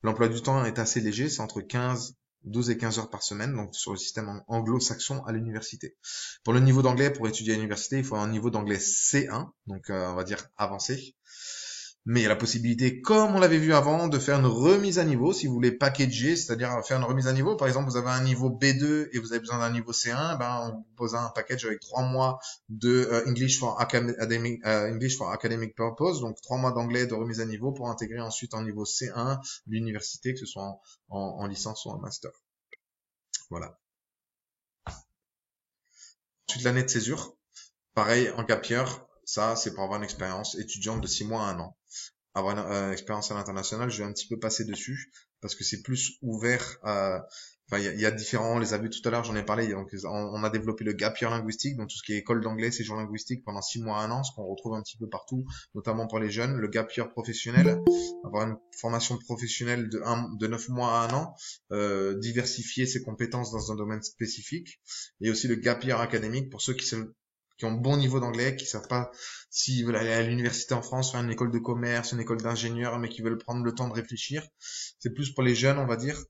L'emploi du temps est assez léger, c'est entre 12 et 15 heures par semaine, donc sur le système anglo-saxon à l'université. Pour le niveau d'anglais, pour étudier à l'université, il faut un niveau d'anglais C1, donc on va dire avancé. Mais il y a la possibilité, comme on l'avait vu avant, de faire une remise à niveau, si vous voulez packager, c'est-à-dire faire une remise à niveau. Par exemple, vous avez un niveau B2 et vous avez besoin d'un niveau C1, on vous propose un package avec 3 mois de English for Academic Purpose, donc 3 mois d'anglais de remise à niveau pour intégrer ensuite en niveau C1 l'université, que ce soit en licence ou en master. Voilà. Ensuite, l'année de césure. Pareil, en gap year, ça, c'est pour avoir une expérience étudiante de 6 mois à 1 an. Avoir une expérience à l'international, je vais un petit peu passer dessus parce que c'est plus ouvert. Il y a différents, on les a vus tout à l'heure, j'en ai parlé. Donc, on a développé le gap year linguistique, donc tout ce qui est école d'anglais, séjour linguistique pendant 6 mois à 1 an, ce qu'on retrouve un petit peu partout, notamment pour les jeunes. Le gap year professionnel, avoir une formation professionnelle de 9 mois à 1 an, diversifier ses compétences dans un domaine spécifique. Et aussi le gap year académique pour ceux qui ont bon niveau d'anglais, qui savent pas s'ils veulent aller à l'université en France, faire une école de commerce, une école d'ingénieur, mais qui veulent prendre le temps de réfléchir. C'est plus pour les jeunes, on va dire,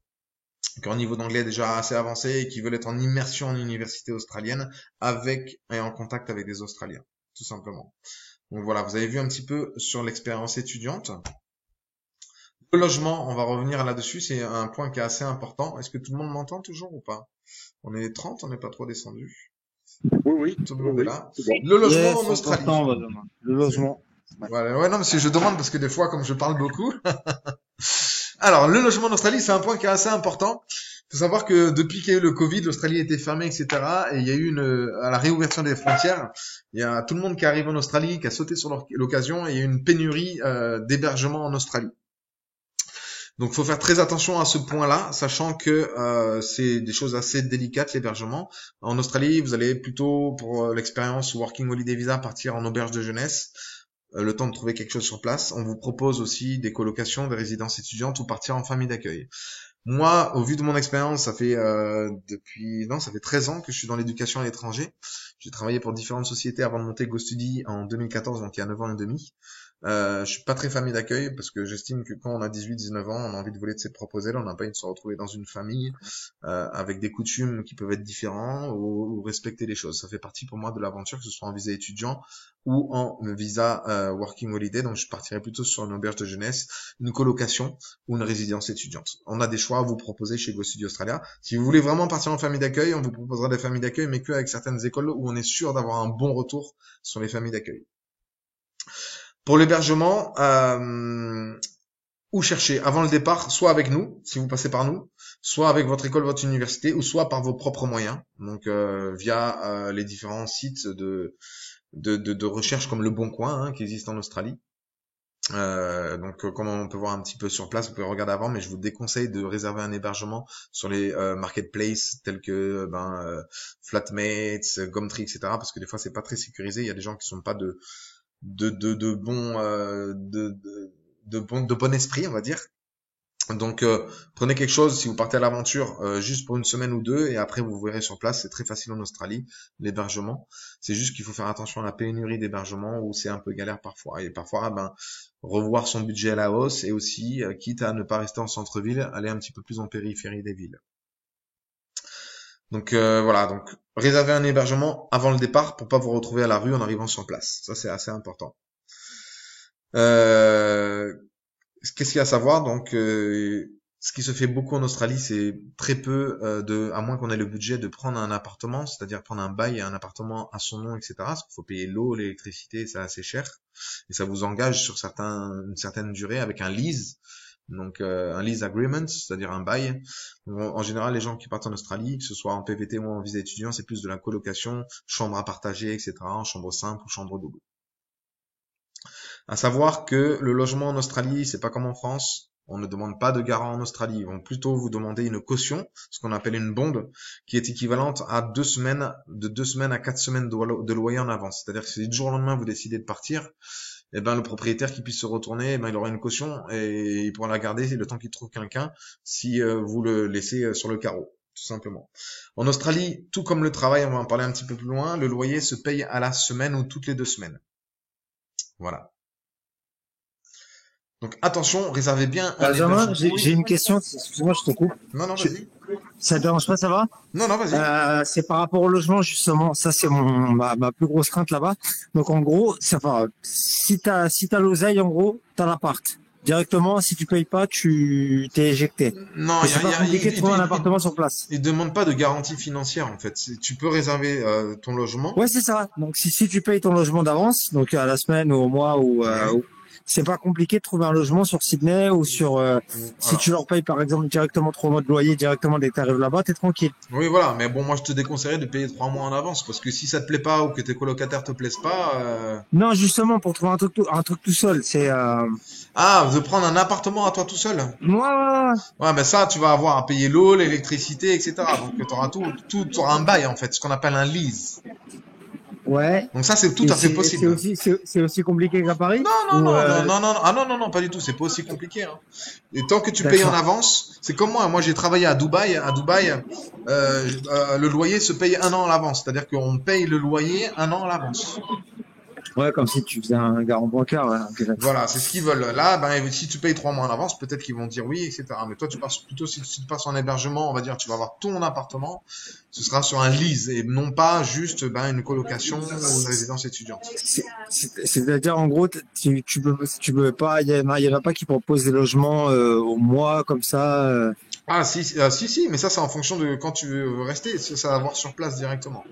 qui ont un niveau d'anglais déjà assez avancé et qui veulent être en immersion en université australienne et en contact avec des Australiens, tout simplement. Donc voilà, vous avez vu un petit peu sur l'expérience étudiante. Le logement, on va revenir là-dessus, c'est un point qui est assez important. Est-ce que tout le monde m'entend toujours ou pas? On est 30, on n'est pas trop descendu. Oui. Tout le monde est là. C'est bon. Le logement en Australie. Le logement. Voilà. Ouais, non, mais je demande parce que des fois, comme je parle beaucoup. Alors, le logement en Australie, c'est un point qui est assez important. Il faut savoir que depuis qu'il y a eu le Covid, l'Australie était fermée, etc. Et il y a eu à la réouverture des frontières, il y a tout le monde qui arrive en Australie, qui a sauté sur l'occasion, et il y a eu une pénurie d'hébergement en Australie. Donc, il faut faire très attention à ce point-là, sachant que c'est des choses assez délicates, l'hébergement. En Australie, vous allez plutôt, pour l'expérience Working Holiday Visa, partir en auberge de jeunesse, le temps de trouver quelque chose sur place. On vous propose aussi des colocations, des résidences étudiantes ou partir en famille d'accueil. Moi, au vu de mon expérience, ça fait 13 ans que je suis dans l'éducation à l'étranger. J'ai travaillé pour différentes sociétés avant de monter GoStudy en 2014, donc il y a 9 ans et demi. Je suis pas très famille d'accueil parce que j'estime que quand on a 18-19 ans, on a envie de voler de ses propres ailes, on n'a pas envie de se retrouver dans une famille avec des coutumes qui peuvent être différents ou respecter les choses. Ça fait partie pour moi de l'aventure, que ce soit en visa étudiant ou en visa working holiday. Donc je partirais plutôt sur une auberge de jeunesse, une colocation ou une résidence étudiante. On a des choix à vous proposer chez GoStudy Australia. Si vous voulez vraiment partir en famille d'accueil, on vous proposera des familles d'accueil, mais qu'avec certaines écoles où on est sûr d'avoir un bon retour sur les familles d'accueil. Pour l'hébergement, où chercher avant le départ, soit avec nous, si vous passez par nous, soit avec votre école, votre université, ou soit par vos propres moyens, donc via les différents sites de recherche comme Le Bon Coin, qui existe en Australie. Donc comme on peut voir un petit peu sur place, vous pouvez regarder avant, mais je vous déconseille de réserver un hébergement sur les marketplaces tels que Flatmates, Gumtree, etc. parce que des fois c'est pas très sécurisé. Il y a des gens qui sont pas de bon esprit, on va dire. Donc prenez quelque chose si vous partez à l'aventure juste pour une semaine ou deux et après vous verrez sur place. C'est très facile en Australie l'hébergement. C'est juste qu'il faut faire attention à la pénurie d'hébergement où c'est un peu galère parfois. Et parfois revoir son budget à la hausse et aussi quitte à ne pas rester en centre-ville, aller un petit peu plus en périphérie des villes. Donc voilà, donc réservez un hébergement avant le départ pour pas vous retrouver à la rue en arrivant sur place. Ça c'est assez important. Qu'est-ce qu'il y a à savoir? Donc ce qui se fait beaucoup en Australie, c'est très peu à moins qu'on ait le budget de prendre un appartement, c'est-à-dire prendre un bail et un appartement à son nom, etc. Parce qu'il faut payer l'eau, l'électricité, c'est assez cher. Et ça vous engage sur une certaine durée avec un lease. Donc un lease agreement, c'est-à-dire un bail. En général, les gens qui partent en Australie, que ce soit en PVT ou en visa étudiant, c'est plus de la colocation, chambre à partager, etc., en chambre simple ou chambre double. À savoir que le logement en Australie, c'est pas comme en France. On ne demande pas de garant en Australie. Ils vont plutôt vous demander une caution, ce qu'on appelle une bonde, qui est équivalente à 2 semaines, de 2 semaines à 4 semaines de loyer en avance. C'est-à-dire que si du jour au lendemain vous décidez de partir, eh ben, le propriétaire qui puisse se retourner, eh ben, il aura une caution et il pourra la garder le temps qu'il trouve quelqu'un si vous le laissez sur le carreau, tout simplement. En Australie, tout comme le travail, on va en parler un petit peu plus loin, le loyer se paye à la semaine ou toutes les 2 semaines. Voilà. Donc attention, réservez bien un Benjamin, hébergement. j'ai une question, excuse-moi, je te coupe. Non, vas-y. Ça te dérange pas, ça va? Non, vas-y. C'est par rapport au logement, justement. Ça, c'est ma plus grosse crainte là-bas. Donc, en gros, si t'as l'oseille, en gros, t'as l'appart. Directement, si tu payes pas, tu t'es éjecté. Non, c'est pas compliqué de trouver un appartement sur place. Ils demandent pas de garantie financière, en fait. Tu peux réserver ton logement. Ouais, c'est ça. Donc, si tu payes ton logement d'avance, donc à la semaine ou au mois ou c'est pas compliqué de trouver un logement sur Sydney ou sur si tu leur payes par exemple directement 3 mois de loyer directement dès que t'arrives là-bas, t'es tranquille. Oui, voilà, mais bon, moi je te déconseillerais de payer 3 mois en avance parce que si ça te plaît pas ou que tes colocataires te plaisent pas. Non, justement pour trouver un truc tout seul, c'est. Ah, de prendre un appartement à toi tout seul. Ouais, mais ça, tu vas avoir à payer l'eau, l'électricité, etc. Donc t'auras t'auras un bail en fait, ce qu'on appelle un lease. Ouais. Donc ça, c'est tout à fait possible. C'est aussi compliqué qu'à Paris? Non. Ah non, pas du tout. C'est pas aussi compliqué. Hein. Et tant que tu payes en avance, c'est comme moi. Moi, j'ai travaillé à Dubaï. À Dubaï, le loyer se paye 1 an à l'avance. C'est-à-dire qu'on paye le loyer 1 an à l'avance. Ouais, comme si tu faisais un garant bancaire. Ouais. Voilà, c'est ce qu'ils veulent. Là, si tu payes 3 mois en avance, peut-être qu'ils vont dire oui, etc. Mais toi, tu passes plutôt, si tu passes en hébergement, on va dire, tu vas avoir ton appartement, ce sera sur un lease et non pas juste une colocation ou une résidence étudiante. C'est-à-dire, en gros, tu peux pas, il y en a pas qui proposent des logements au mois comme ça. Ah si, mais ça c'est en fonction de quand tu veux rester, ça va voir sur place directement.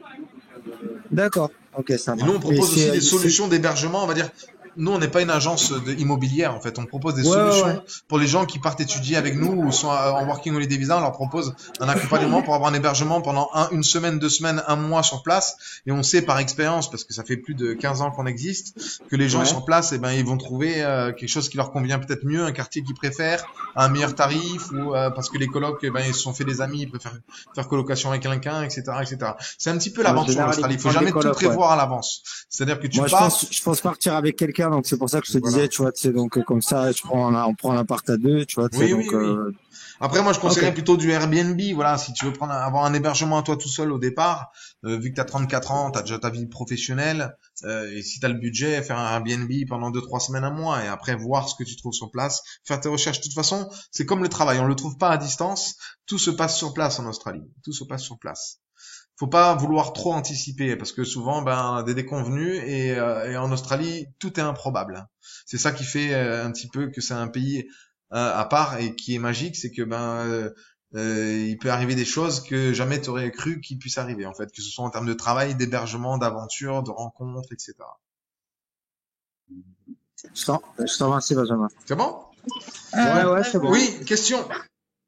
D'accord, ok, ça va. Et nous on propose aussi des solutions d'hébergement, on va dire. Nous, on n'est pas une agence immobilière, en fait. On propose des solutions pour les gens qui partent étudier avec nous ou sont en working holiday visa. On leur propose un accompagnement pour avoir un hébergement pendant une semaine, 2 semaines, 1 mois sur place. Et on sait par expérience, parce que ça fait plus de 15 ans qu'on existe, que les gens sur place, ils vont trouver quelque chose qui leur convient peut-être mieux, un quartier qu'ils préfèrent, à un meilleur tarif, ou parce que les colocs, ils se sont fait des amis, ils préfèrent faire colocation avec quelqu'un, etc., etc. C'est un petit peu l'aventure en Australie. Il faut jamais tout prévoir à l'avance. C'est-à-dire que tu pars. Je pense partir avec quelqu'un américain, donc c'est pour ça que je te Voilà. disais, tu vois, tu sais, donc comme ça, on prend un appart à deux, tu vois, tu sais, Oui, oui, donc oui. Après, moi, je ok. conseillerais plutôt du Airbnb. Voilà, si tu veux avoir un hébergement à toi tout seul au départ, vu que tu as 34 ans, tu as déjà ta vie professionnelle, et si tu as le budget, faire un Airbnb pendant 2-3 semaines, un mois, et après voir ce que tu trouves sur place, faire tes recherches. De toute façon, c'est comme le travail, on le trouve pas à distance, tout se passe sur place en Australie. Tout se passe sur place. Faut pas vouloir trop anticiper, parce que souvent, des déconvenus, et en Australie, tout est improbable. C'est ça qui fait un petit peu que c'est un pays à part et qui est magique, c'est que il peut arriver des choses que jamais tu aurais cru qu'il puisse arriver, en fait, que ce soit en termes de travail, d'hébergement, d'aventure, de rencontres, etc. Je t'en remercie, Benjamin. C'est bon? Ouais, c'est bon. Oui, question.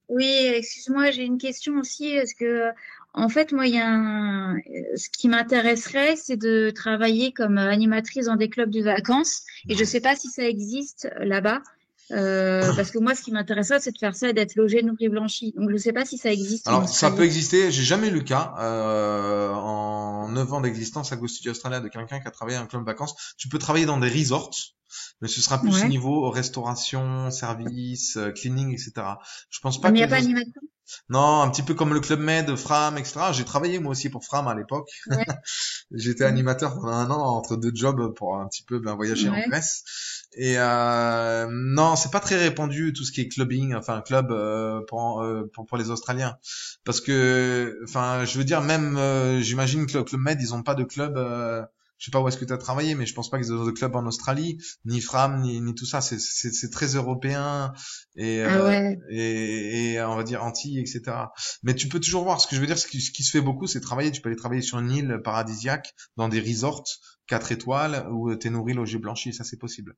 Oui, excuse-moi, j'ai une question aussi. Est-ce que, en fait, moi, il y a ce qui m'intéresserait, c'est de travailler comme animatrice dans des clubs de vacances. Et je sais pas si ça existe là-bas. Parce que moi, ce qui m'intéresserait, c'est de faire ça et d'être logé, nourri, blanchi. Donc, je sais pas si ça existe en Alors, ça Australie. peut exister. J'ai jamais eu le cas en 9 ans d'existence à Go Studio Australia de quelqu'un qui a travaillé en club de vacances. Tu peux travailler dans des resorts, mais ce sera plus Ouais. niveau restauration, service, cleaning, etc. Je pense pas Mais il que n'y a pas d'animateur? non, un petit peu comme le Club Med, Fram, etc. J'ai travaillé moi aussi pour Fram à l'époque. Ouais. J'étais animateur pendant 1 an entre 2 jobs pour un petit peu voyager en Ouais. Grèce. Et non, c'est pas très répandu tout ce qui est clubbing, enfin club pour les Australiens, parce que, enfin, je veux dire même, j'imagine que le Club Med, ils ont pas de club. Je sais pas où est-ce que tu as travaillé, mais je pense pas qu'ils aient de club en Australie, ni Fram, ni tout ça. C'est très européen et, Ah ouais. et on va dire Antilles, etc. Mais tu peux toujours voir. Ce que je veux dire, ce qui se fait beaucoup, c'est travailler. Tu peux aller travailler sur une île paradisiaque, dans des resorts 4 étoiles, où t'es nourri, logé, blanchi. Ça, c'est possible.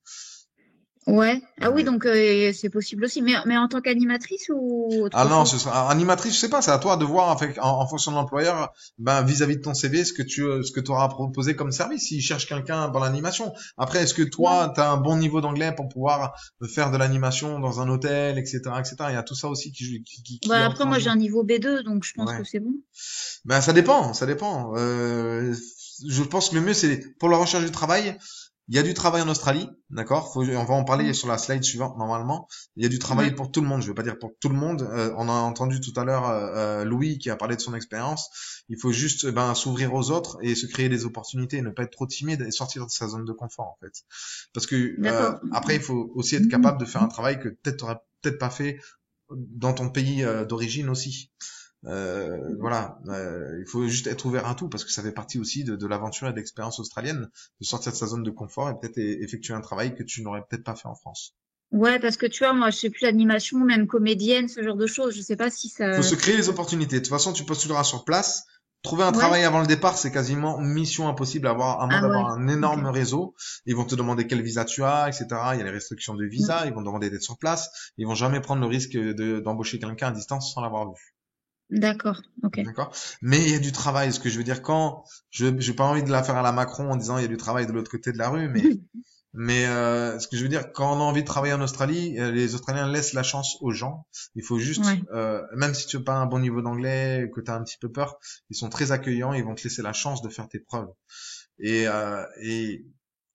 Ouais. Ah oui, Ouais. donc c'est possible aussi. Mais en tant qu'animatrice ou autre Ah non, chose? ce sera animatrice, je sais pas, c'est à toi de voir en fonction de l'employeur, vis-à-vis de ton CV, ce que tu auras proposé comme service, s'il cherche quelqu'un dans l'animation. Après, est-ce que toi, tu as un bon niveau d'anglais pour pouvoir faire de l'animation dans un hôtel, etc., etc. Il y a tout ça aussi qui Bah, entre après, en moi, jeu. j'ai un niveau B2, donc je pense Ouais. que c'est bon. Ça dépend, ça dépend. Je pense que le mieux, c'est pour la recherche du travail. Il y a du travail en Australie, d'accord? On va en parler sur la slide suivante normalement. Il y a du travail Ouais. pour tout le monde. Je veux pas dire pour tout le monde. On a entendu tout à l'heure Louis qui a parlé de son expérience. Il faut juste s'ouvrir aux autres et se créer des opportunités, ne pas être trop timide et sortir de sa zone de confort en fait. Parce que D'accord. après, il faut aussi être capable de faire un travail que peut-être t'aurais peut-être pas fait dans ton pays d'origine aussi. Voilà, il faut juste être ouvert à tout parce que ça fait partie aussi de l'aventure et de l'expérience australienne, de sortir de sa zone de confort et peut-être effectuer un travail que tu n'aurais peut-être pas fait en France. Ouais, parce que tu vois, moi, je sais plus l'animation, même comédienne, ce genre de choses. Je sais pas si Il faut ça. se créer les opportunités. De toute façon, tu postuleras sur place. Trouver un Ouais. travail avant le départ, c'est quasiment mission impossible à moins Ah d'avoir ouais. un énorme Ok. réseau. Ils vont te demander quel visa tu as, etc. Il y a les restrictions de visa. Ils vont te demander d'être sur place. Ils vont jamais prendre le risque d'embaucher quelqu'un à distance sans l'avoir vu. D'accord. Ok. D'accord. Mais il y a du travail. Ce que je veux dire, quand j'ai pas envie de la faire à la Macron en disant il y a du travail de l'autre côté de la rue, mais ce que je veux dire, quand on a envie de travailler en Australie, les Australiens laissent la chance aux gens. Il faut juste, Ouais. même si tu n'as pas un bon niveau d'anglais, que tu as un petit peu peur, ils sont très accueillants. Ils vont te laisser la chance de faire tes preuves. Et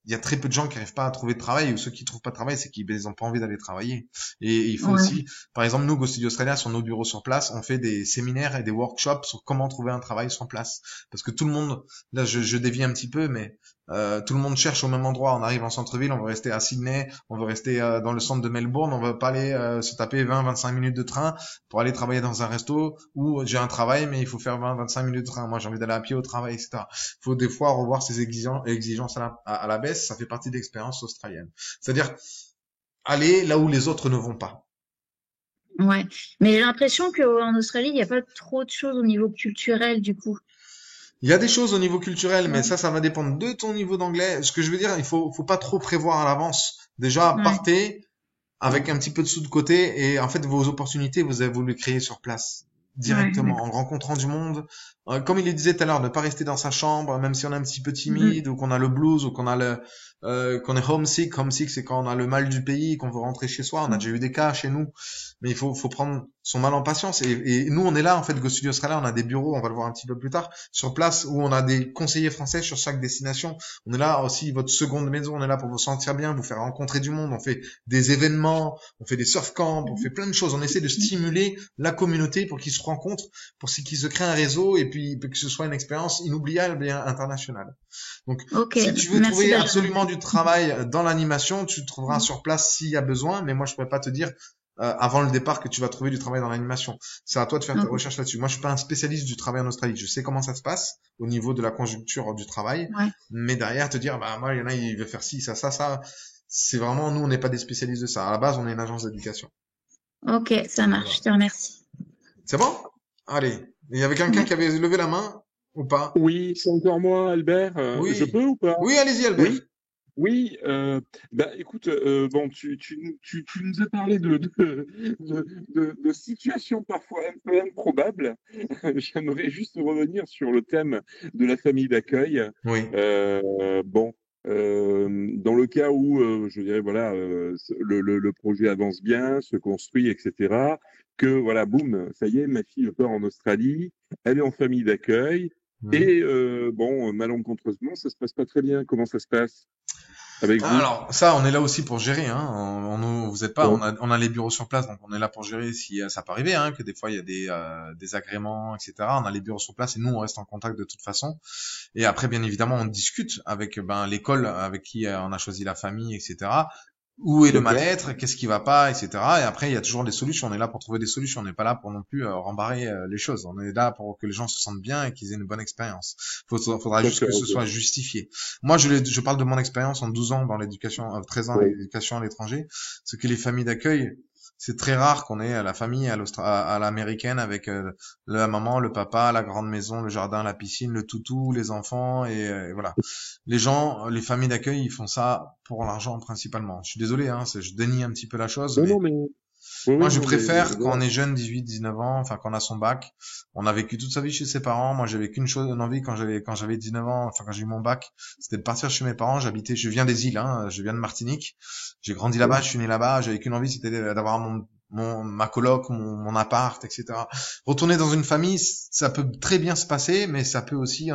il y a très peu de gens qui n'arrivent pas à trouver de travail, ou ceux qui trouvent pas de travail, c'est qu'ils n'ont pas envie d'aller travailler. Et il faut Ouais. aussi, par exemple, nous, Go Studio Australia, sur nos bureaux sur place, on fait des séminaires et des workshops sur comment trouver un travail sur place. Parce que tout le monde, là, je dévie un petit peu, mais tout le monde cherche au même endroit. On arrive en centre-ville, on veut rester à Sydney, on veut rester dans le centre de Melbourne, on veut pas aller se taper 20-25 minutes de train pour aller travailler dans un resto où j'ai un travail, mais il faut faire 20-25 minutes de train. Moi, j'ai envie d'aller à pied au travail, etc. Il faut des fois revoir ces exigences à la baisse. Ça fait partie de l'expérience australienne. C'est-à-dire aller là où les autres ne vont pas. Ouais. Mais j'ai l'impression qu'en Australie, il n'y a pas trop de choses au niveau culturel, du coup. Il y a des choses au niveau culturel, mais Ouais. ça va dépendre de ton niveau d'anglais. Ce que je veux dire, il faut pas trop prévoir à l'avance. Déjà, Ouais. partez avec un petit peu de sous de côté et en fait, vos opportunités, vous allez vous les créer sur place. Ouais. Directement, D'accord. en rencontrant du monde. Comme il le disait tout à l'heure, ne pas rester dans sa chambre, même si on est un petit peu timide, ou qu'on a le blues, ou qu'on a qu'on est homesick. Homesick, c'est quand on a le mal du pays, qu'on veut rentrer chez soi. On a déjà eu des cas chez nous. Mais il faut prendre sont mal en patience. Et nous, on est là, en fait, Go Studio Australia, on a des bureaux, on va le voir un petit peu plus tard, sur place, où on a des conseillers français sur chaque destination. On est là aussi, votre seconde maison, on est là pour vous sentir bien, vous faire rencontrer du monde. On fait des événements, on fait des surf camps, on fait plein de choses. On essaie de stimuler la communauté pour qu'ils se rencontrent, pour qu'ils se créent un réseau et puis que ce soit une expérience inoubliable et internationale. Donc, Ok, si tu veux merci trouver Benjamin. absolument du travail dans l'animation, tu trouveras sur place s'il y a besoin, mais moi, je pourrais pas te dire avant le départ que tu vas trouver du travail dans l'animation. C'est à toi de faire tes Ok. recherches là-dessus. Moi, je suis pas un spécialiste du travail en Australie. Je sais comment ça se passe au niveau de la conjoncture du travail, Ouais. mais derrière te dire, bah moi, il y en a, il veut faire ci, ça, c'est vraiment, nous, on n'est pas des spécialistes de ça. À la base, on est une agence d'éducation. Ok, ça marche, Voilà. je te remercie. C'est bon? Allez. Il y avait quelqu'un qui avait levé la main ou pas? Oui, c'est encore moi, Albert. Oui. Je peux ou pas? Oui, allez-y, Albert. Oui. Oui, écoute, bon, tu nous as parlé de situations parfois un peu improbables. J'aimerais juste revenir sur le thème de la famille d'accueil. Oui. Dans le cas où, je dirais, voilà, le projet avance bien, se construit, etc., que, voilà, boum, ça y est, ma fille part en Australie, elle est en famille d'accueil, et malencontreusement, ça se passe pas très bien. Comment ça se passe avec vous? Alors, ça, on est là aussi pour gérer, hein. Vous êtes pas, Ouais. on a les bureaux sur place, donc on est là pour gérer si ça peut arriver, hein, que des fois il y a des agréments, etc. On a les bureaux sur place et nous on reste en contact de toute façon. Et après, bien évidemment, on discute avec l'école avec qui on a choisi la famille, etc. Où est le D'accord. mal-être, qu'est-ce qui va pas, etc. Et après, il y a toujours des solutions. On est là pour trouver des solutions. On n'est pas là pour non plus rembarrer les choses. On est là pour que les gens se sentent bien et qu'ils aient une bonne expérience. Faudra juste que D'accord, ce ok. soit justifié. Moi, je parle de mon expérience en 12 ans dans l'éducation, 13 ans Ouais. l'éducation à l'étranger. Ce que les familles d'accueil, c'est très rare qu'on ait la famille à l'américaine avec la maman, le papa, la grande maison, le jardin, la piscine, le toutou, les enfants et voilà. Les familles d'accueil, ils font ça pour l'argent principalement. Je suis désolé, hein, je dénie un petit peu la chose, Non, mais non, mais moi je non, préfère mais quand on est jeune, 18, 19 ans, enfin quand on a son bac, on a vécu toute sa vie chez ses parents. Moi j'avais qu'une chose, une envie quand j'avais 19 ans, enfin quand j'ai eu mon bac, c'était de partir chez mes parents. Je viens des îles, hein, je viens de Martinique. J'ai grandi là-bas, je suis né là-bas, j'avais qu'une envie, c'était d'avoir ma coloc, mon appart, etc. Retourner dans une famille, ça peut très bien se passer, mais ça peut aussi,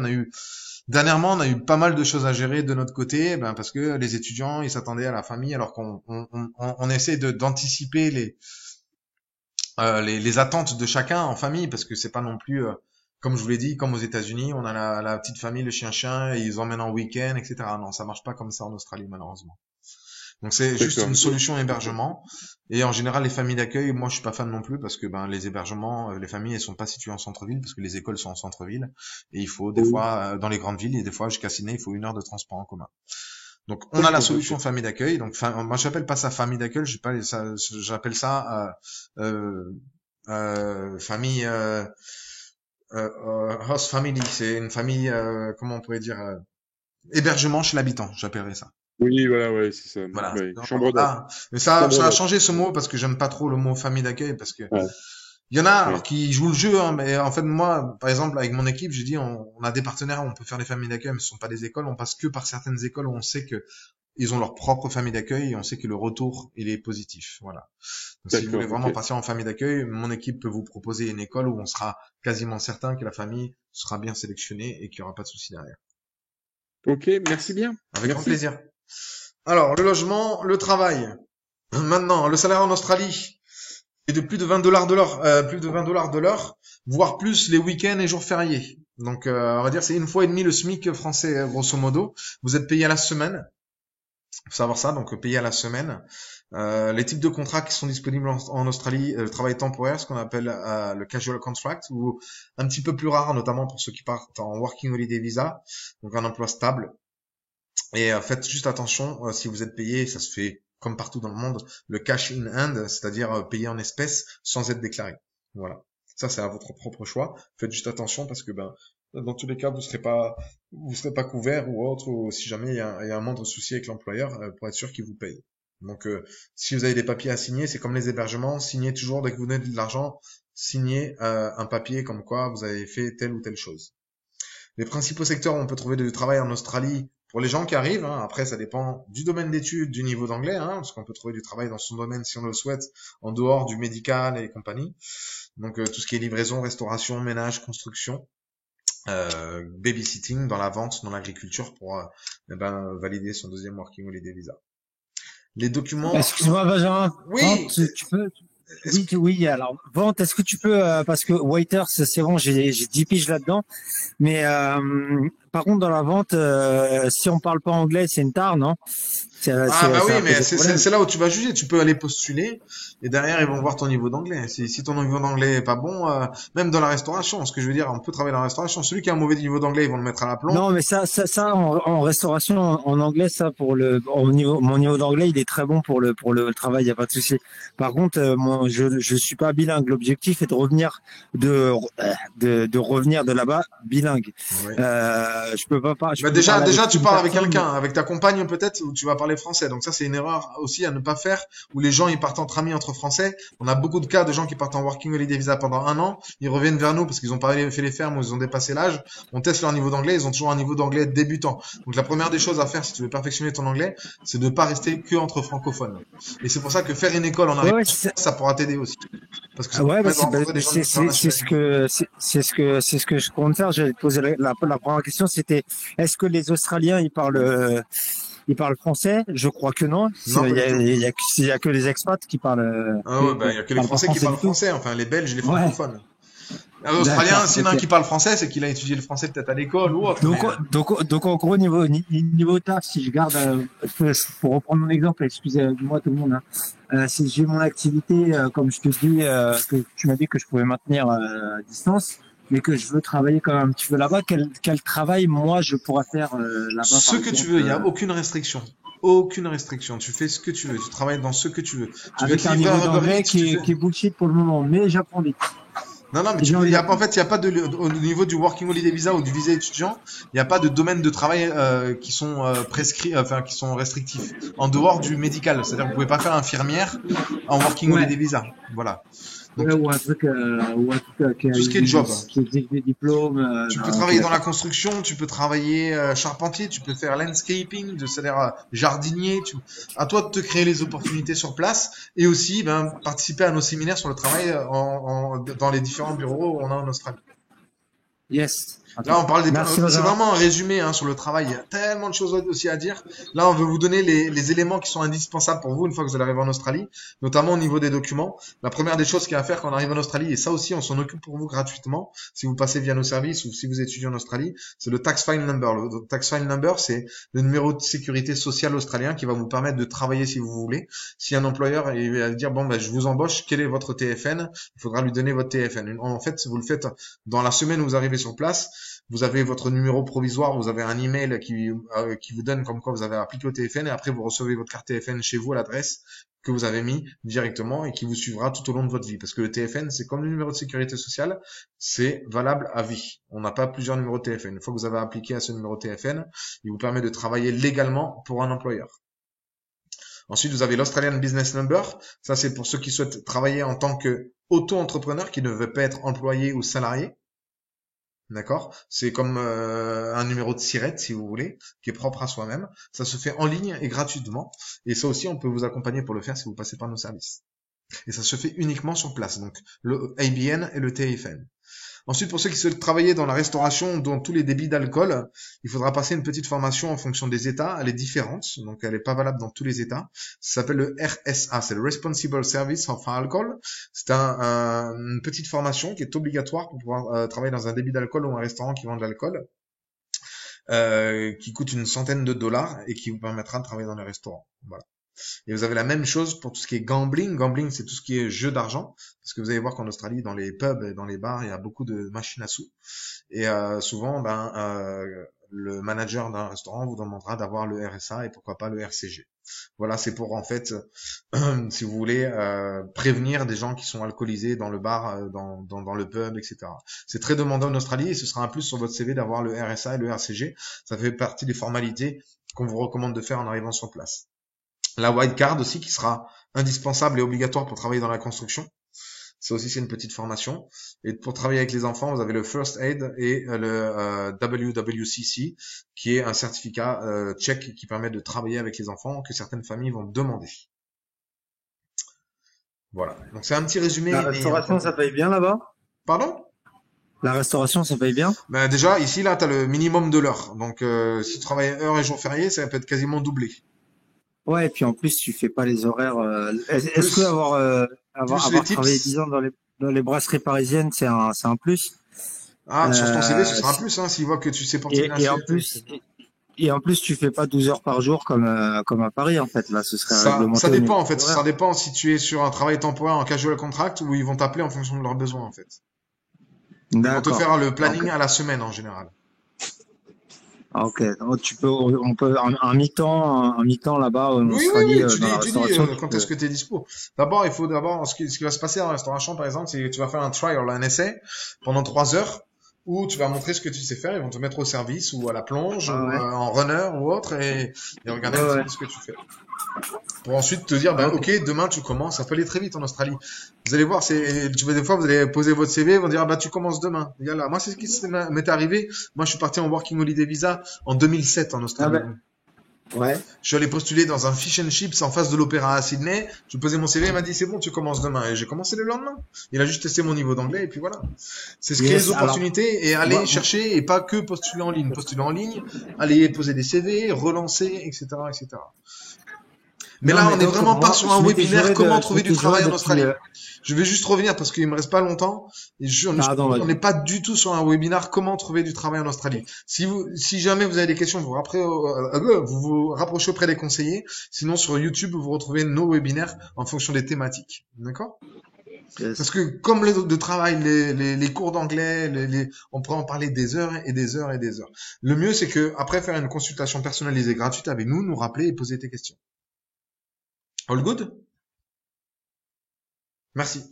dernièrement, on a eu pas mal de choses à gérer de notre côté, parce que les étudiants, ils s'attendaient à la famille, alors qu'on essaie d'anticiper les attentes de chacun en famille, parce que c'est pas non plus, comme je vous l'ai dit, comme aux États-Unis, on a la petite famille, le chien-chien, et ils emmènent en week-end, etc. Non, ça marche pas comme ça en Australie, malheureusement. Donc c'est juste d'accord. une solution hébergement. Et en général, les familles d'accueil, moi je suis pas fan non plus parce que les hébergements, les familles elles sont pas situées en centre-ville parce que les écoles sont en centre-ville et il faut des Oui. fois dans les grandes villes et des fois jusqu'à Sydney il faut 1 heure de transport en commun. Donc on a la D'accord, solution ok. famille d'accueil. Donc moi j'appelle pas ça famille d'accueil, j'appelle ça famille host family. C'est une famille comment on pourrait dire hébergement chez l'habitant. J'appellerais ça. Oui, voilà, ouais, c'est ça. Voilà. Ouais. Donc, Chambre d'hôte. mais ça Chambre a d'hôte. changé ce mot parce que j'aime pas trop le mot famille d'accueil parce que Ouais. il y en a alors Ouais. qui jouent le jeu, hein, mais en fait moi, par exemple avec mon équipe, j'ai dit on a des partenaires, on peut faire des familles d'accueil, mais ce sont pas des écoles. On passe que par certaines écoles où on sait que ils ont leur propre famille d'accueil et on sait que le retour il est positif. Voilà. Donc, si vous voulez D'accord, vraiment ok. passer en famille d'accueil, mon équipe peut vous proposer une école où on sera quasiment certain que la famille sera bien sélectionnée et qu'il y aura pas de souci derrière. Ok, merci bien. Avec grand Merci. plaisir. Alors, le logement, le travail. Maintenant, le salaire en Australie est de plus de $20 de l'heure, plus de $20 de l'heure, voire plus les week-ends et jours fériés. Donc, on va dire c'est 1,5 fois le SMIC français, grosso modo. Vous êtes payé à la semaine. Faut savoir ça, donc payé à la semaine. Les types de contrats qui sont disponibles en Australie, le travail temporaire, ce qu'on appelle le casual contract, ou un petit peu plus rare, notamment pour ceux qui partent en working holiday visa, donc un emploi stable. Et faites juste attention, si vous êtes payé, ça se fait comme partout dans le monde, le cash in hand, c'est-à-dire payé en espèces sans être déclaré. Voilà. Ça, c'est à votre propre choix. Faites juste attention parce que dans tous les cas, vous serez pas couvert ou autre, ou si jamais il y a un moindre souci avec l'employeur, pour être sûr qu'il vous paye. Donc, si vous avez des papiers à signer, c'est comme les hébergements, signez toujours dès que vous donnez de l'argent, signez un papier comme quoi vous avez fait telle ou telle chose. Les principaux secteurs où on peut trouver du travail en Australie, Pour les gens qui arrivent, hein, après ça dépend du domaine d'études, du niveau d'anglais, hein, parce qu'on peut trouver du travail dans son domaine si on le souhaite, en dehors du médical et compagnie. Donc tout ce qui est livraison, restauration, ménage, construction, babysitting, dans la vente, dans l'agriculture pour valider son deuxième Working Holiday Visa. Les documents. Excuse-moi, Benjamin. Oui. Vente, tu peux. Oui. Alors vente, est-ce que tu peux parce que waiters, c'est bon, j'ai 10 piges là-dedans. Mais par contre, dans la vente, si on parle pas anglais, c'est une tare, non? Oui, mais c'est là où tu vas juger. Tu peux aller postuler et derrière ils vont voir ton niveau d'anglais. Si ton niveau d'anglais est pas bon, même dans la restauration, ce que je veux dire, on peut travailler dans la restauration. Celui qui a un mauvais niveau d'anglais, ils vont le mettre à la plomb. Non, mais ça en restauration, en anglais, ça mon niveau d'anglais, il est très bon pour le travail, y a pas de souci. Par contre, moi, je suis pas bilingue. L'objectif est de revenir revenir de là-bas bilingue. Oui. Je peux pas. Déjà, tu parles avec quelqu'un, avec ta compagne peut-être, où tu vas parler français. Donc ça, c'est une erreur aussi à ne pas faire, où les gens, ils partent entre amis, entre français. On a beaucoup de cas de gens qui partent en Working Holiday Visa pendant 1 an. Ils reviennent vers nous parce qu'ils ont pas fait les fermes ou ils ont dépassé l'âge. On teste leur niveau d'anglais. Ils ont toujours un niveau d'anglais débutant. Donc la première des choses à faire si tu veux perfectionner ton anglais, c'est de pas rester que entre francophones. Et c'est pour ça que faire une école en arrière, ça pourra t'aider aussi. Parce que c'est ce que je compte faire. J'allais te poser la première question, c'était est-ce que les Australiens ils parlent français? Je crois que non. Il y a que les expats qui parlent. Il y a que les Français qui parlent français. Enfin, les Belges, les francophones. Un Australien, s'il y en a un qui parle français, c'est qu'il a étudié le français peut-être à l'école ou autre. Donc en gros, niveau taf, si je garde, pour reprendre mon exemple, excusez-moi tout le monde, hein, si j'ai mon activité, comme je te dis, que tu m'as dit que je pouvais maintenir à distance, mais que je veux travailler quand même un petit peu là-bas, quel travail, moi, je pourrais faire là-bas? Ce que tu veux, il n'y a aucune restriction. Aucune restriction. Tu fais ce que tu veux. Tu travailles dans ce que tu veux. Avec un niveau d'anglais qui est bullshit pour le moment, mais j'apprends vite. Non, mais il y a pas au niveau du Working Holiday Visa ou du visa étudiant, il n'y a pas de domaine de travail qui sont prescrits, qui sont restrictifs en dehors du médical. C'est-à-dire que vous pouvez pas faire infirmière en Working Holiday Visa. Voilà. Donc, ou un truc tout ce qui est job. Qui exige des diplômes. Tu peux travailler dans la construction, tu peux travailler charpentier, tu peux faire landscaping, c'est-à-dire jardinier. À toi de te créer les opportunités sur place et aussi participer à nos séminaires sur le travail dans les différents bureaux qu'on a en Australie. Yes. Là, on parle c'est vraiment un résumé sur le travail. Il y a tellement de choses aussi à dire. Là, on veut vous donner les éléments qui sont indispensables pour vous une fois que vous allez arriver en Australie, notamment au niveau des documents. La première des choses qu'il y a à faire quand on arrive en Australie, et ça aussi, on s'en occupe pour vous gratuitement, si vous passez via nos services ou si vous étudiez en Australie, c'est le Tax File Number. Le Tax File Number, c'est le numéro de sécurité sociale australien qui va vous permettre de travailler si vous voulez. Si un employeur il va dire je vous embauche, quel est votre TFN? Il faudra lui donner votre TFN. En fait, vous le faites dans la semaine où vous arrivez sur place. Vous avez votre numéro provisoire, vous avez un email qui vous donne comme quoi vous avez appliqué au TFN et après vous recevez votre carte TFN chez vous à l'adresse que vous avez mis directement et qui vous suivra tout au long de votre vie. Parce que le TFN, c'est comme le numéro de sécurité sociale, c'est valable à vie. On n'a pas plusieurs numéros de TFN. Une fois que vous avez appliqué à ce numéro de TFN, il vous permet de travailler légalement pour un employeur. Ensuite, vous avez l'Australian Business Number. Ça, c'est pour ceux qui souhaitent travailler en tant que auto-entrepreneur, qui ne veut pas être employé ou salarié. D'accord? C'est comme un numéro de SIRET, si vous voulez, qui est propre à soi-même. Ça se fait en ligne et gratuitement. Et ça aussi, on peut vous accompagner pour le faire si vous passez par nos services. Et ça se fait uniquement sur place. Donc, le ABN et le TFN. Ensuite, pour ceux qui souhaitent travailler dans la restauration, dans tous les débits d'alcool, il faudra passer une petite formation en fonction des États. Elle est différente, donc elle n'est pas valable dans tous les États. Ça s'appelle le RSA, c'est le Responsible Service of Alcohol. C'est une petite formation qui est obligatoire pour pouvoir travailler dans un débit d'alcool ou un restaurant qui vend de l'alcool, qui coûte une centaine de dollars et qui vous permettra de travailler dans les restaurants. Voilà. Et vous avez la même chose pour tout ce qui est gambling. Gambling, c'est tout ce qui est jeu d'argent. Parce que vous allez voir qu'en Australie, dans les pubs et dans les bars, il y a beaucoup de machines à sous. Et souvent, le manager d'un restaurant vous demandera d'avoir le RSA et pourquoi pas le RCG. Voilà, c'est pour en fait, si vous voulez, prévenir des gens qui sont alcoolisés dans le bar, dans le pub, etc. C'est très demandé en Australie et ce sera un plus sur votre CV d'avoir le RSA et le RCG. Ça fait partie des formalités qu'on vous recommande de faire en arrivant sur place. La white card aussi qui sera indispensable et obligatoire pour travailler dans la construction. Ça aussi, c'est une petite formation. Et pour travailler avec les enfants, vous avez le First Aid et le WWCC, qui est un certificat tchèque qui permet de travailler avec les enfants que certaines familles vont demander. Voilà. Donc c'est un petit résumé. La restauration, ça paye bien là-bas? Pardon? La restauration, ça paye bien? Ben déjà, ici, là, tu as le minimum de l'heure. Donc, si tu travailles heure et jour férié, ça peut être quasiment doublé. Ouais, et puis en plus, tu fais pas les horaires. Est-ce Plus- que avoir les tips. travaillé 10 ans dans les brasseries parisiennes, c'est un plus? Ah, sur ton CV, ce sera un si- plus, hein, s'ils voient que tu sais porter une et en assiette, plus, etc. et en plus, tu fais pas 12 heures par jour comme à Paris, en fait. Là, ce serait Ça réglementé au dépend, niveau en fait. des Ça horaires. dépend si tu es sur un travail temporaire en casual contract ou ils vont t'appeler en fonction de leurs besoins, en fait. Ils vont te D'accord. faire le planning Ok. à la semaine, en général. Ah, ok. Donc, on peut un mi-temps là-bas en Oui, oui, Australie, oui, tu dans la dis restauration, quand est-ce que tu es dispo. D'abord, ce qui va se passer en restauration, par exemple, c'est que tu vas faire un trial, un essai, pendant 3 heures, où tu vas montrer ce que tu sais faire, ils vont te mettre au service, ou à la plonge, Ah ou ouais. en runner, ou autre, et regarder un Ouais, petit ouais. peu ce que tu fais. Pour ensuite te dire, ben, Ok. ok, demain tu commences, ça peut aller très vite en Australie. Vous allez voir, des fois, vous allez poser votre CV, ils vont dire, ah, bah, tu commences demain. Et là, moi, c'est ce qui m'est arrivé. Moi, je suis parti en Working Holiday Visa en 2007 en Ah Australie. ben, ouais. Je suis allé postuler dans un fish and chips en face de l'opéra à Sydney. Je posais mon CV, il m'a dit, c'est bon, tu commences demain. Et j'ai commencé le lendemain. Il a juste testé mon niveau d'anglais, et puis voilà. C'est se créer Yes. les Alors, opportunités et aller moi, chercher, et pas que postuler en ligne. Postuler en ligne, aller poser des CV, relancer, etc., etc. Mais non, là, mais on n'est donc, vraiment pas moi, sur un webinaire comment trouver du travail en depuis, Australie. Je vais juste revenir parce qu'il me reste pas longtemps. Et pardon, on vas-y. n'est pas du tout sur un webinaire comment trouver du travail en Australie. Si jamais vous avez des questions, vous vous rapprochez auprès des conseillers. Sinon, sur YouTube, vous retrouvez nos webinaires en fonction des thématiques. D'accord? Yes. Parce que comme de travail, les cours d'anglais, on pourrait en parler des heures et des heures et des heures. Le mieux, c'est que après faire une consultation personnalisée gratuite avec nous rappeler et poser tes questions. All good? Merci.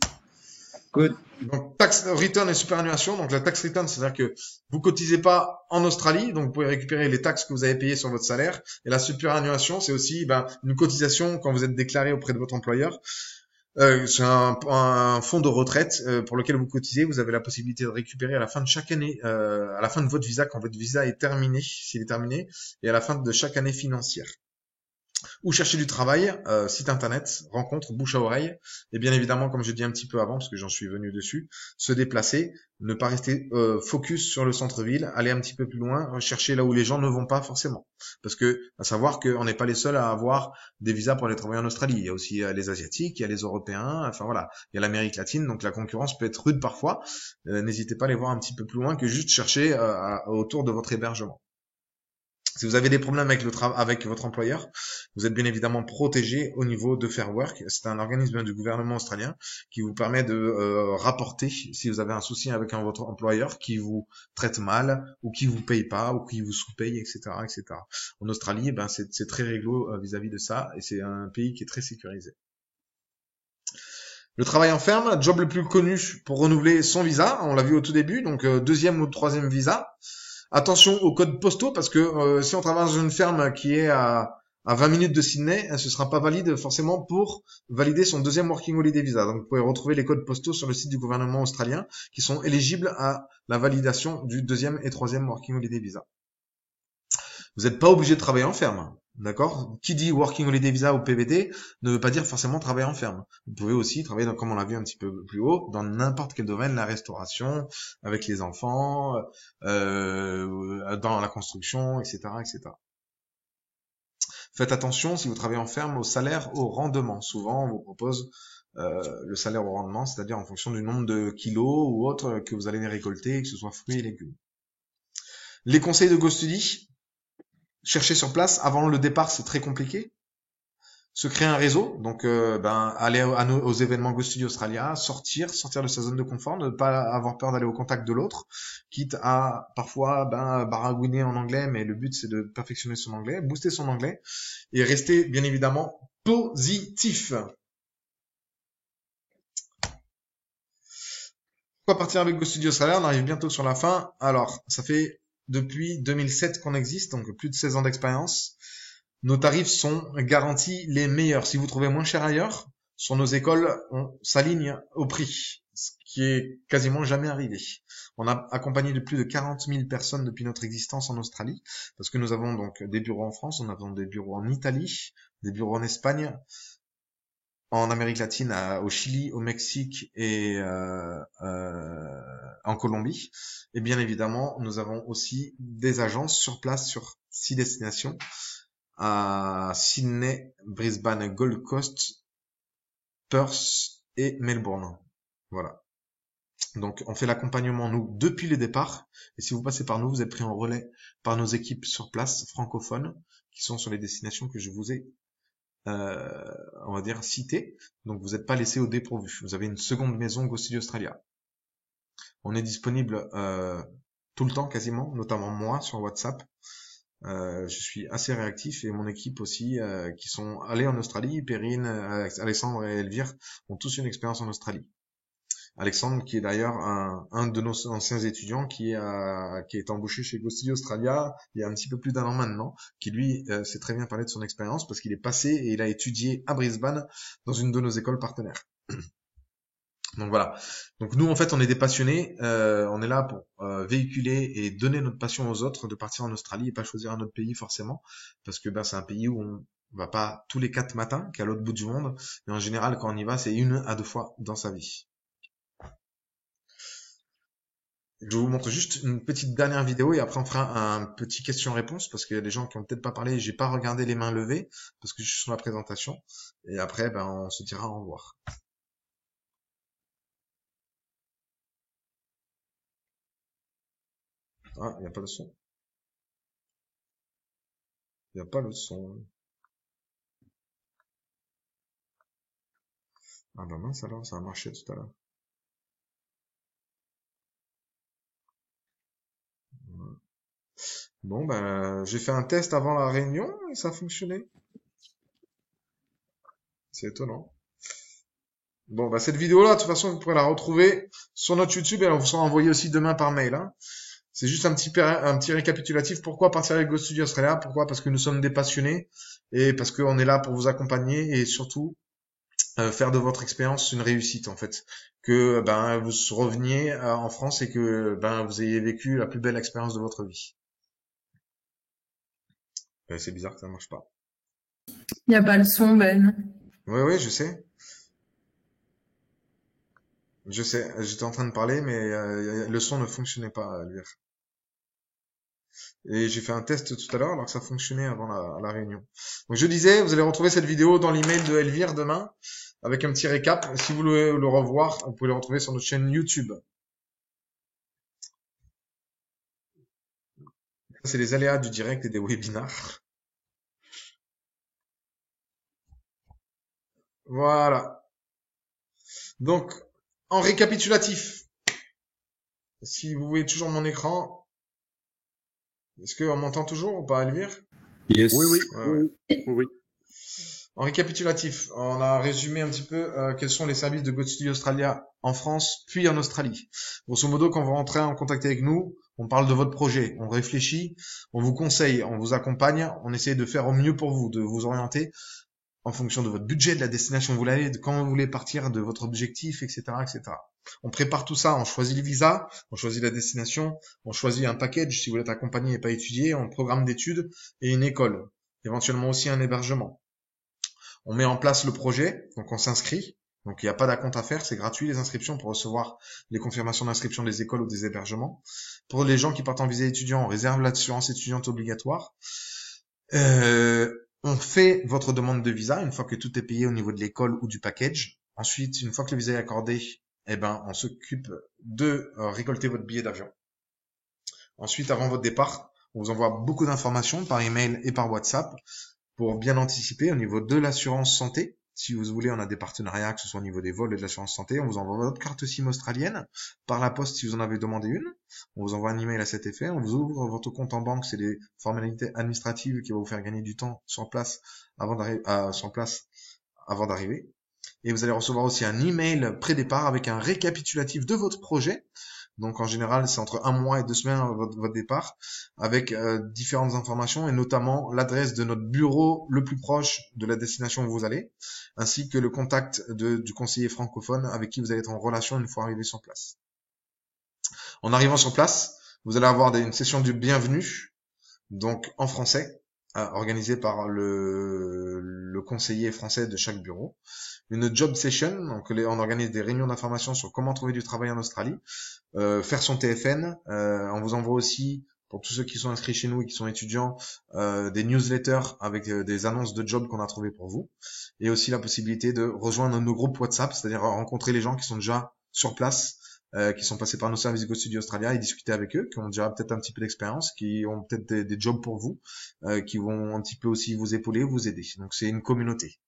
Good. Donc, tax return et superannuation. Donc, la tax return, c'est-à-dire que vous cotisez pas en Australie, donc vous pouvez récupérer les taxes que vous avez payées sur votre salaire. Et la superannuation, c'est aussi une cotisation quand vous êtes déclaré auprès de votre employeur. C'est un fonds de retraite pour lequel vous cotisez. Vous avez la possibilité de récupérer à la fin de chaque année, à la fin de votre visa, quand votre visa est terminé, s'il est terminé, et à la fin de chaque année financière. Ou chercher du travail, site internet, rencontre, bouche à oreille, et bien évidemment, comme j'ai dit un petit peu avant, parce que j'en suis venu dessus, se déplacer, ne pas rester focus sur le centre-ville, aller un petit peu plus loin, chercher là où les gens ne vont pas forcément. Parce que, à savoir qu'on n'est pas les seuls à avoir des visas pour aller travailler en Australie. Il y a aussi les Asiatiques, il y a les Européens, enfin voilà, il y a l'Amérique latine, donc la concurrence peut être rude parfois. N'hésitez pas à aller voir un petit peu plus loin que juste chercher autour de votre hébergement. Si vous avez des problèmes avec votre employeur, vous êtes bien évidemment protégé au niveau de Fair Work. C'est un organisme du gouvernement australien qui vous permet de rapporter si vous avez un souci avec votre employeur qui vous traite mal ou qui vous paye pas ou qui vous sous-paye, etc., etc. En Australie, c'est très réglo vis-à-vis de ça et c'est un pays qui est très sécurisé. Le travail en ferme, job le plus connu pour renouveler son visa. On l'a vu au tout début, donc deuxième ou troisième visa. Attention aux codes postaux parce que si on travaille dans une ferme qui est à 20 minutes de Sydney, ce sera pas valide forcément pour valider son deuxième Working Holiday Visa. Donc vous pouvez retrouver les codes postaux sur le site du gouvernement australien qui sont éligibles à la validation du deuxième et troisième Working Holiday Visa. Vous n'êtes pas obligé de travailler en ferme. D'accord? Qui dit Working Holiday Visa ou PVT ne veut pas dire forcément travailler en ferme. Vous pouvez aussi travailler, comme on l'a vu un petit peu plus haut, dans n'importe quel domaine, la restauration, avec les enfants, dans la construction, etc., etc. Faites attention, si vous travaillez en ferme, au salaire au rendement. Souvent, on vous propose le salaire au rendement, c'est-à-dire en fonction du nombre de kilos ou autre que vous allez récolter, que ce soit fruits et légumes. Les conseils de GoStudy. Chercher sur place avant le départ, c'est très compliqué. Se créer un réseau, donc aller aux événements GoStudy Australia, sortir de sa zone de confort, ne pas avoir peur d'aller au contact de l'autre, quitte à parfois baragouiner en anglais, mais le but c'est de perfectionner son anglais, booster son anglais et rester bien évidemment positif. Pourquoi partir avec GoStudy Australia? On arrive bientôt sur la fin. Alors, ça fait depuis 2007 qu'on existe, donc plus de 16 ans d'expérience. Nos tarifs sont garantis les meilleurs. Si vous trouvez moins cher ailleurs, sur nos écoles, on s'aligne au prix, ce qui est quasiment jamais arrivé. On a accompagné de plus de 40 000 personnes depuis notre existence en Australie, parce que nous avons donc des bureaux en France, on avons des bureaux en Italie, des bureaux en Espagne, en Amérique latine, au Chili, au Mexique et en Colombie. Et bien évidemment, nous avons aussi des agences sur place sur 6 destinations, à Sydney, Brisbane, Gold Coast, Perth et Melbourne. Voilà. Donc, on fait l'accompagnement, nous, depuis le départ. Et si vous passez par nous, vous êtes pris en relais par nos équipes sur place, francophones, qui sont sur les destinations que je vous ai, on va dire, citées. Donc, vous n'êtes pas laissé au dépourvu. Vous avez une seconde maison Go Studio Australia. On est disponible tout le temps, quasiment, notamment moi, sur WhatsApp. Je suis assez réactif et mon équipe aussi, qui sont allés en Australie. Perrine, Alexandre et Elvire ont tous une expérience en Australie. Alexandre, qui est d'ailleurs un de nos anciens étudiants, qui est embauché chez Go Studio Australia il y a un petit peu plus d'1 an maintenant, qui lui sait très bien parler de son expérience parce qu'il est passé et il a étudié à Brisbane dans une de nos écoles partenaires. Donc voilà. Donc nous, en fait, on est des passionnés. On est là pour véhiculer et donner notre passion aux autres de partir en Australie et pas choisir un autre pays forcément, parce que c'est un pays où on va pas tous les 4 matins, qui est à l'autre bout du monde, mais en général, quand on y va, c'est 1 à 2 fois dans sa vie. Je vous montre juste une petite dernière vidéo et après on fera un petit question-réponse parce qu'il y a des gens qui ont peut-être pas parlé. J'ai pas regardé les mains levées parce que je suis sur la présentation et après on se dira au revoir. Ah, il n'y a pas de son. Il n'y a pas le son. Ah bah mince alors, ça a marché tout à l'heure. Bon, j'ai fait un test avant la réunion et ça a fonctionné. C'est étonnant. Bon, cette vidéo-là, de toute façon, vous pourrez la retrouver sur notre YouTube et elle vous sera envoyée aussi demain par mail. Hein. C'est juste un petit récapitulatif. Pourquoi partir avec Go Studio Australia? Pourquoi? Parce que nous sommes des passionnés et parce qu'on est là pour vous accompagner et surtout faire de votre expérience une réussite en fait. Que vous reveniez en France et que vous ayez vécu la plus belle expérience de votre vie. C'est bizarre que ça marche pas. Il n'y a pas le son, Ben. Oui, je sais. Je sais, j'étais en train de parler, mais le son ne fonctionnait pas, Elvire. Et j'ai fait un test tout à l'heure, alors que ça fonctionnait avant la réunion. Donc je disais, vous allez retrouver cette vidéo dans l'email de Elvire demain, avec un petit récap. Si vous voulez le revoir, vous pouvez le retrouver sur notre chaîne YouTube. Ça, c'est les aléas du direct et des webinars. Voilà. Donc, en récapitulatif, si vous voyez toujours mon écran, est-ce qu'on m'entend toujours ou pas, Elvire? Yes. Oui. Ouais. En récapitulatif, on a résumé un petit peu quels sont les services de Go Studio Australia en France, puis en Australie. Grosso modo, quand vous rentrez en contact avec nous, on parle de votre projet, on réfléchit, on vous conseille, on vous accompagne, on essaie de faire au mieux pour vous, de vous orienter en fonction de votre budget, de la destination où vous voulez aller, de quand vous voulez partir, de votre objectif, etc., etc. On prépare tout ça, on choisit le visa, on choisit la destination, on choisit un package si vous voulez être accompagné et pas étudié, un programme d'études et une école, éventuellement aussi un hébergement. On met en place le projet, donc on s'inscrit, donc il n'y a pas d'acompte à faire, c'est gratuit les inscriptions pour recevoir les confirmations d'inscription des écoles ou des hébergements. Pour les gens qui partent en visa étudiant, on réserve l'assurance étudiante obligatoire. On fait votre demande de visa une fois que tout est payé au niveau de l'école ou du package. Ensuite, une fois que le visa est accordé, on s'occupe de récolter votre billet d'avion. Ensuite, avant votre départ, on vous envoie beaucoup d'informations par email et par WhatsApp pour bien anticiper au niveau de l'assurance santé. Si vous voulez, on a des partenariats, que ce soit au niveau des vols et de l'assurance santé. On vous envoie votre carte SIM australienne par la poste si vous en avez demandé une. On vous envoie un email à cet effet. On vous ouvre votre compte en banque. C'est des formalités administratives qui vont vous faire gagner du temps sur place avant d'arriver. Et vous allez recevoir aussi un email pré-départ avec un récapitulatif de votre projet. Donc en général, c'est entre 1 mois et 2 semaines votre départ, avec différentes informations et notamment l'adresse de notre bureau le plus proche de la destination où vous allez, ainsi que le contact du conseiller francophone avec qui vous allez être en relation une fois arrivé sur place. En arrivant sur place, vous allez avoir une session de bienvenue, donc en français, organisée par le conseiller français de chaque bureau. Une job session, donc on organise des réunions d'information sur comment trouver du travail en Australie, faire son TFN. On vous envoie aussi, pour tous ceux qui sont inscrits chez nous et qui sont étudiants, des newsletters avec des annonces de jobs qu'on a trouvées pour vous, et aussi la possibilité de rejoindre nos groupes WhatsApp, c'est-à-dire rencontrer les gens qui sont déjà sur place, qui sont passés par nos services Go Studio Australia et discuter avec eux, qui ont déjà peut-être un petit peu d'expérience, qui ont peut-être des jobs pour vous, qui vont un petit peu aussi vous épauler, vous aider. Donc c'est une communauté.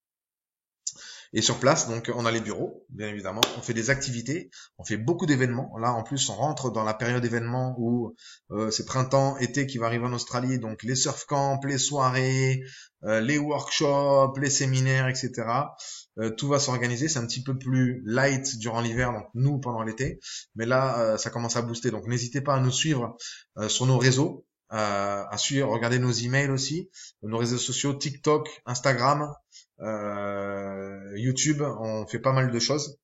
Et sur place, donc, on a les bureaux, bien évidemment. On fait des activités, on fait beaucoup d'événements. Là, en plus, on rentre dans la période d'événements où c'est printemps, été qui va arriver en Australie. Donc, les surf camps, les soirées, les workshops, les séminaires, etc. Tout va s'organiser. C'est un petit peu plus light durant l'hiver, donc nous pendant l'été. Mais là, ça commence à booster. Donc, n'hésitez pas à nous suivre sur nos réseaux. À suivre, regardez nos emails aussi, nos réseaux sociaux, TikTok, Instagram, YouTube, on fait pas mal de choses.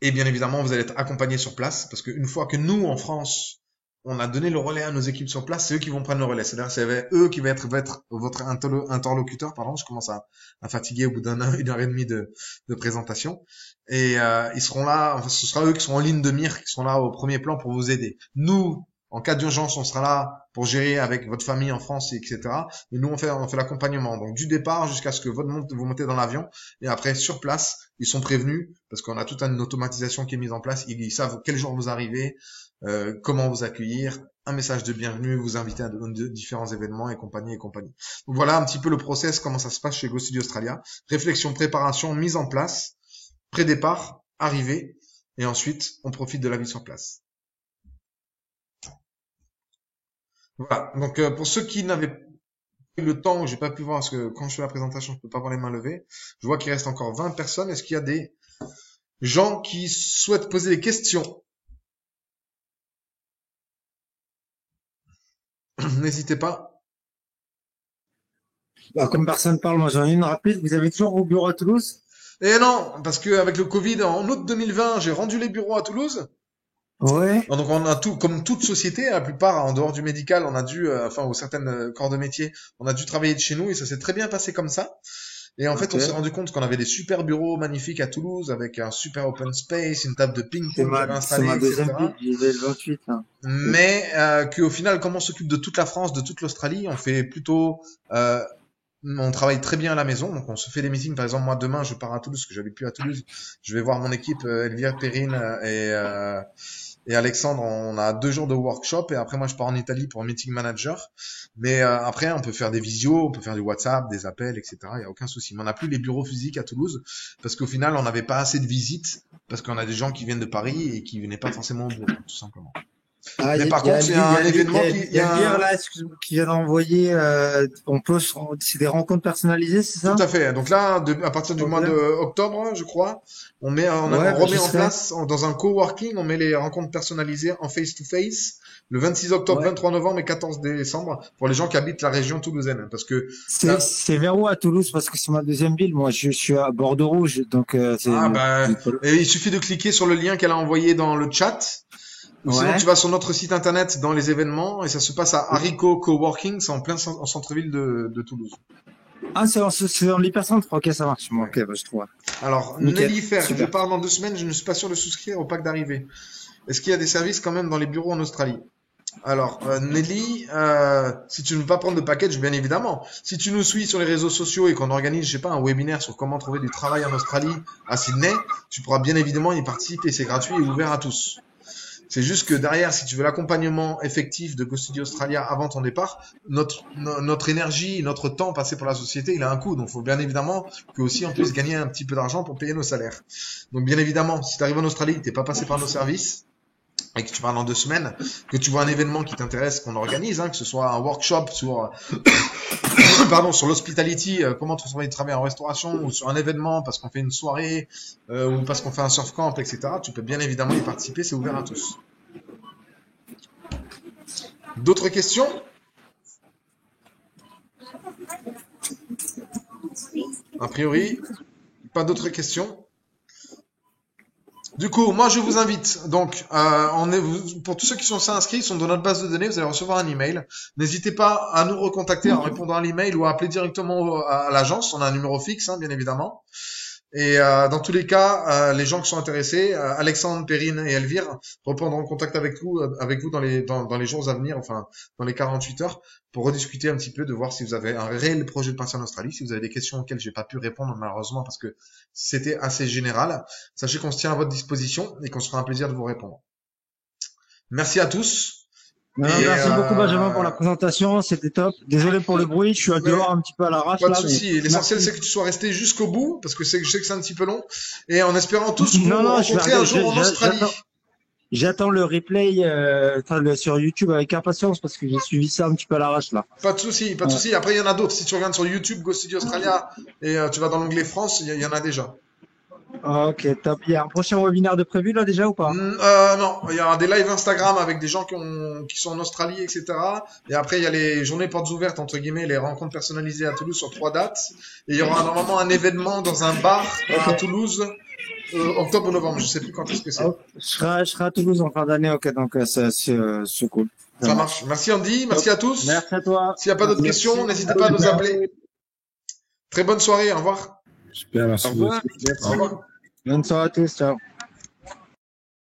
Et bien évidemment, vous allez être accompagnés sur place, parce qu'une fois que nous, en France, on a donné le relais à nos équipes sur place, c'est eux qui vont prendre le relais. C'est-à-dire, c'est eux qui vont être votre interlocuteur, pardon, je commence à fatiguer au bout d'une heure et demie de présentation. Et ils seront là, enfin, ce sera eux qui seront en ligne de mire, qui seront là au premier plan pour vous aider. Nous, en cas d'urgence, on sera là pour gérer avec votre famille en France, etc. Et nous, on fait l'accompagnement. Donc, du départ jusqu'à ce que vous montez dans l'avion. Et après, sur place, ils sont prévenus parce qu'on a toute une automatisation qui est mise en place. Ils savent quel jour vous arrivez, comment vous accueillir, un message de bienvenue, vous inviter à de différents événements et compagnie. Donc, voilà un petit peu le process, comment ça se passe chez Go Studio Australia. Réflexion, préparation, mise en place, pré-départ, arrivée. Et ensuite, on profite de la vie sur place. Voilà, donc pour ceux qui n'avaient pas eu le temps, j'ai pas pu voir, parce que quand je fais la présentation, je peux pas voir les mains levées. Je vois qu'il reste encore 20 personnes. Est-ce qu'il y a des gens qui souhaitent poser des questions? N'hésitez pas. Bah, comme personne parle, moi j'en ai une rapide. Vous avez toujours vos bureaux à Toulouse? Et non, parce que avec le Covid, en août 2020, j'ai rendu les bureaux à Toulouse. Ouais. Donc on a tout, comme toute société, la plupart en dehors du médical, on a dû, ou certaines corps de métier, on a dû travailler de chez nous et ça s'est très bien passé comme ça. Et en fait, on s'est rendu compte qu'on avait des super bureaux magnifiques à Toulouse avec un super open space, une table de ping-pong que j'avais installée, etc. Le 28, hein. Mais qu'au final, comme on s'occupe de toute la France, de toute l'Australie, on fait plutôt on travaille très bien à la maison, donc on se fait des meetings. Par exemple, moi demain, je pars à Toulouse, parce que j'habite plus à Toulouse. Je vais voir mon équipe, Elvire, Perrine et Alexandre. On a 2 jours de workshop et après moi je pars en Italie pour un meeting manager. Mais après, on peut faire des visios, on peut faire du WhatsApp, des appels, etc. Il y a aucun souci. Mais on n'a plus les bureaux physiques à Toulouse parce qu'au final, on n'avait pas assez de visites parce qu'on a des gens qui viennent de Paris et qui venaient pas forcément au bureau, tout simplement. Ah, mais par contre, c'est un événement qui... Il y a Elvire là, excuse-moi, qui vient d'envoyer, c'est des rencontres personnalisées, c'est ça? Tout à fait. Donc là, à partir du mois d'octobre, je crois, on remet en place, dans un coworking, on met les rencontres personnalisées en face-to-face, le 26 octobre, 23 novembre et 14 décembre, pour les gens qui habitent la région toulousaine, parce que... C'est vers où à Toulouse? Parce que c'est ma deuxième ville. Moi, je suis à Bordeaux-Rouge, donc et il suffit de cliquer sur le lien qu'elle a envoyé dans le chat. Ou sinon, tu vas sur notre site internet dans les événements et ça se passe à Haricot Coworking, c'est en plein centre-ville de Toulouse. Ah, c'est dans l'hypercentre. Ok, ça marche. Bon, ok, je trouve. Alors, Nelly Fer, je pars dans 2 semaines, je ne suis pas sûr de souscrire au pack d'arrivée. Est-ce qu'il y a des services quand même dans les bureaux en Australie? Alors, Nelly, si tu ne veux pas prendre de package, bien évidemment. Si tu nous suis sur les réseaux sociaux et qu'on organise, je sais pas, un webinaire sur comment trouver du travail en Australie à Sydney, tu pourras bien évidemment y participer. C'est gratuit et ouvert à tous. C'est juste que derrière, si tu veux l'accompagnement effectif de Go Studio Australia avant ton départ, notre énergie, notre temps passé pour la société, il a un coût. Donc, il faut bien évidemment que aussi on puisse gagner un petit peu d'argent pour payer nos salaires. Donc, bien évidemment, si tu arrives en Australie, t'es pas passé par nos services, et que tu parles dans 2 semaines, que tu vois un événement qui t'intéresse, qu'on organise, hein, que ce soit un workshop sur, pardon, sur l'hospitality, comment travailler en restauration, ou sur un événement parce qu'on fait une soirée, ou parce qu'on fait un surf camp, etc. Tu peux bien évidemment y participer, c'est ouvert à tous. D'autres questions? A priori, pas d'autres questions. Du coup, moi je vous invite, donc pour tous ceux qui sont inscrits, ils sont dans notre base de données, vous allez recevoir un email. N'hésitez pas à nous recontacter en répondant à l'email ou à appeler directement à l'agence, on a un numéro fixe, hein, bien évidemment. Et dans tous les cas, les gens qui sont intéressés, Alexandre, Perrine et Elvire reprendront contact avec vous dans les jours à venir, enfin dans les 48 heures, pour rediscuter un petit peu, de voir si vous avez un réel projet de partir en Australie, si vous avez des questions auxquelles j'ai pas pu répondre malheureusement parce que c'était assez général. Sachez qu'on se tient à votre disposition et qu'on se fera un plaisir de vous répondre. Merci à tous. Merci beaucoup Benjamin pour la présentation, c'était top. Désolé pour le bruit, je suis dehors un petit peu à l'arrache. Pas de souci. L'essentiel c'est que tu sois resté jusqu'au bout parce que je sais que c'est un petit peu long et en espérant tous vous rencontrer un jour en Australie. J'attends le replay sur YouTube avec impatience parce que j'ai suivi ça un petit peu à l'arrache là. Pas de souci, pas de souci. Après il y en a d'autres. Si tu regardes sur YouTube Go Studio Australia et tu vas dans l'onglet France, il y en a déjà. Ok, top. Il y a un prochain webinaire de prévu là déjà ou pas? Non, il y a des lives Instagram avec des gens qui sont en Australie, etc. Et après il y a les journées portes ouvertes entre guillemets, les rencontres personnalisées à Toulouse sur 3 dates. Et il y aura normalement un événement dans un bar à Toulouse, octobre ou novembre, je sais plus quand est-ce que c'est. Je serai à Toulouse en fin d'année, ok, donc c'est cool. Ça marche. Merci Andy, merci à tous. Merci à toi. S'il n'y a pas d'autres questions, n'hésitez pas à nous appeler. Très bonne soirée, au revoir. Super, merci. Au revoir. Bonne soirée à tous, ciao.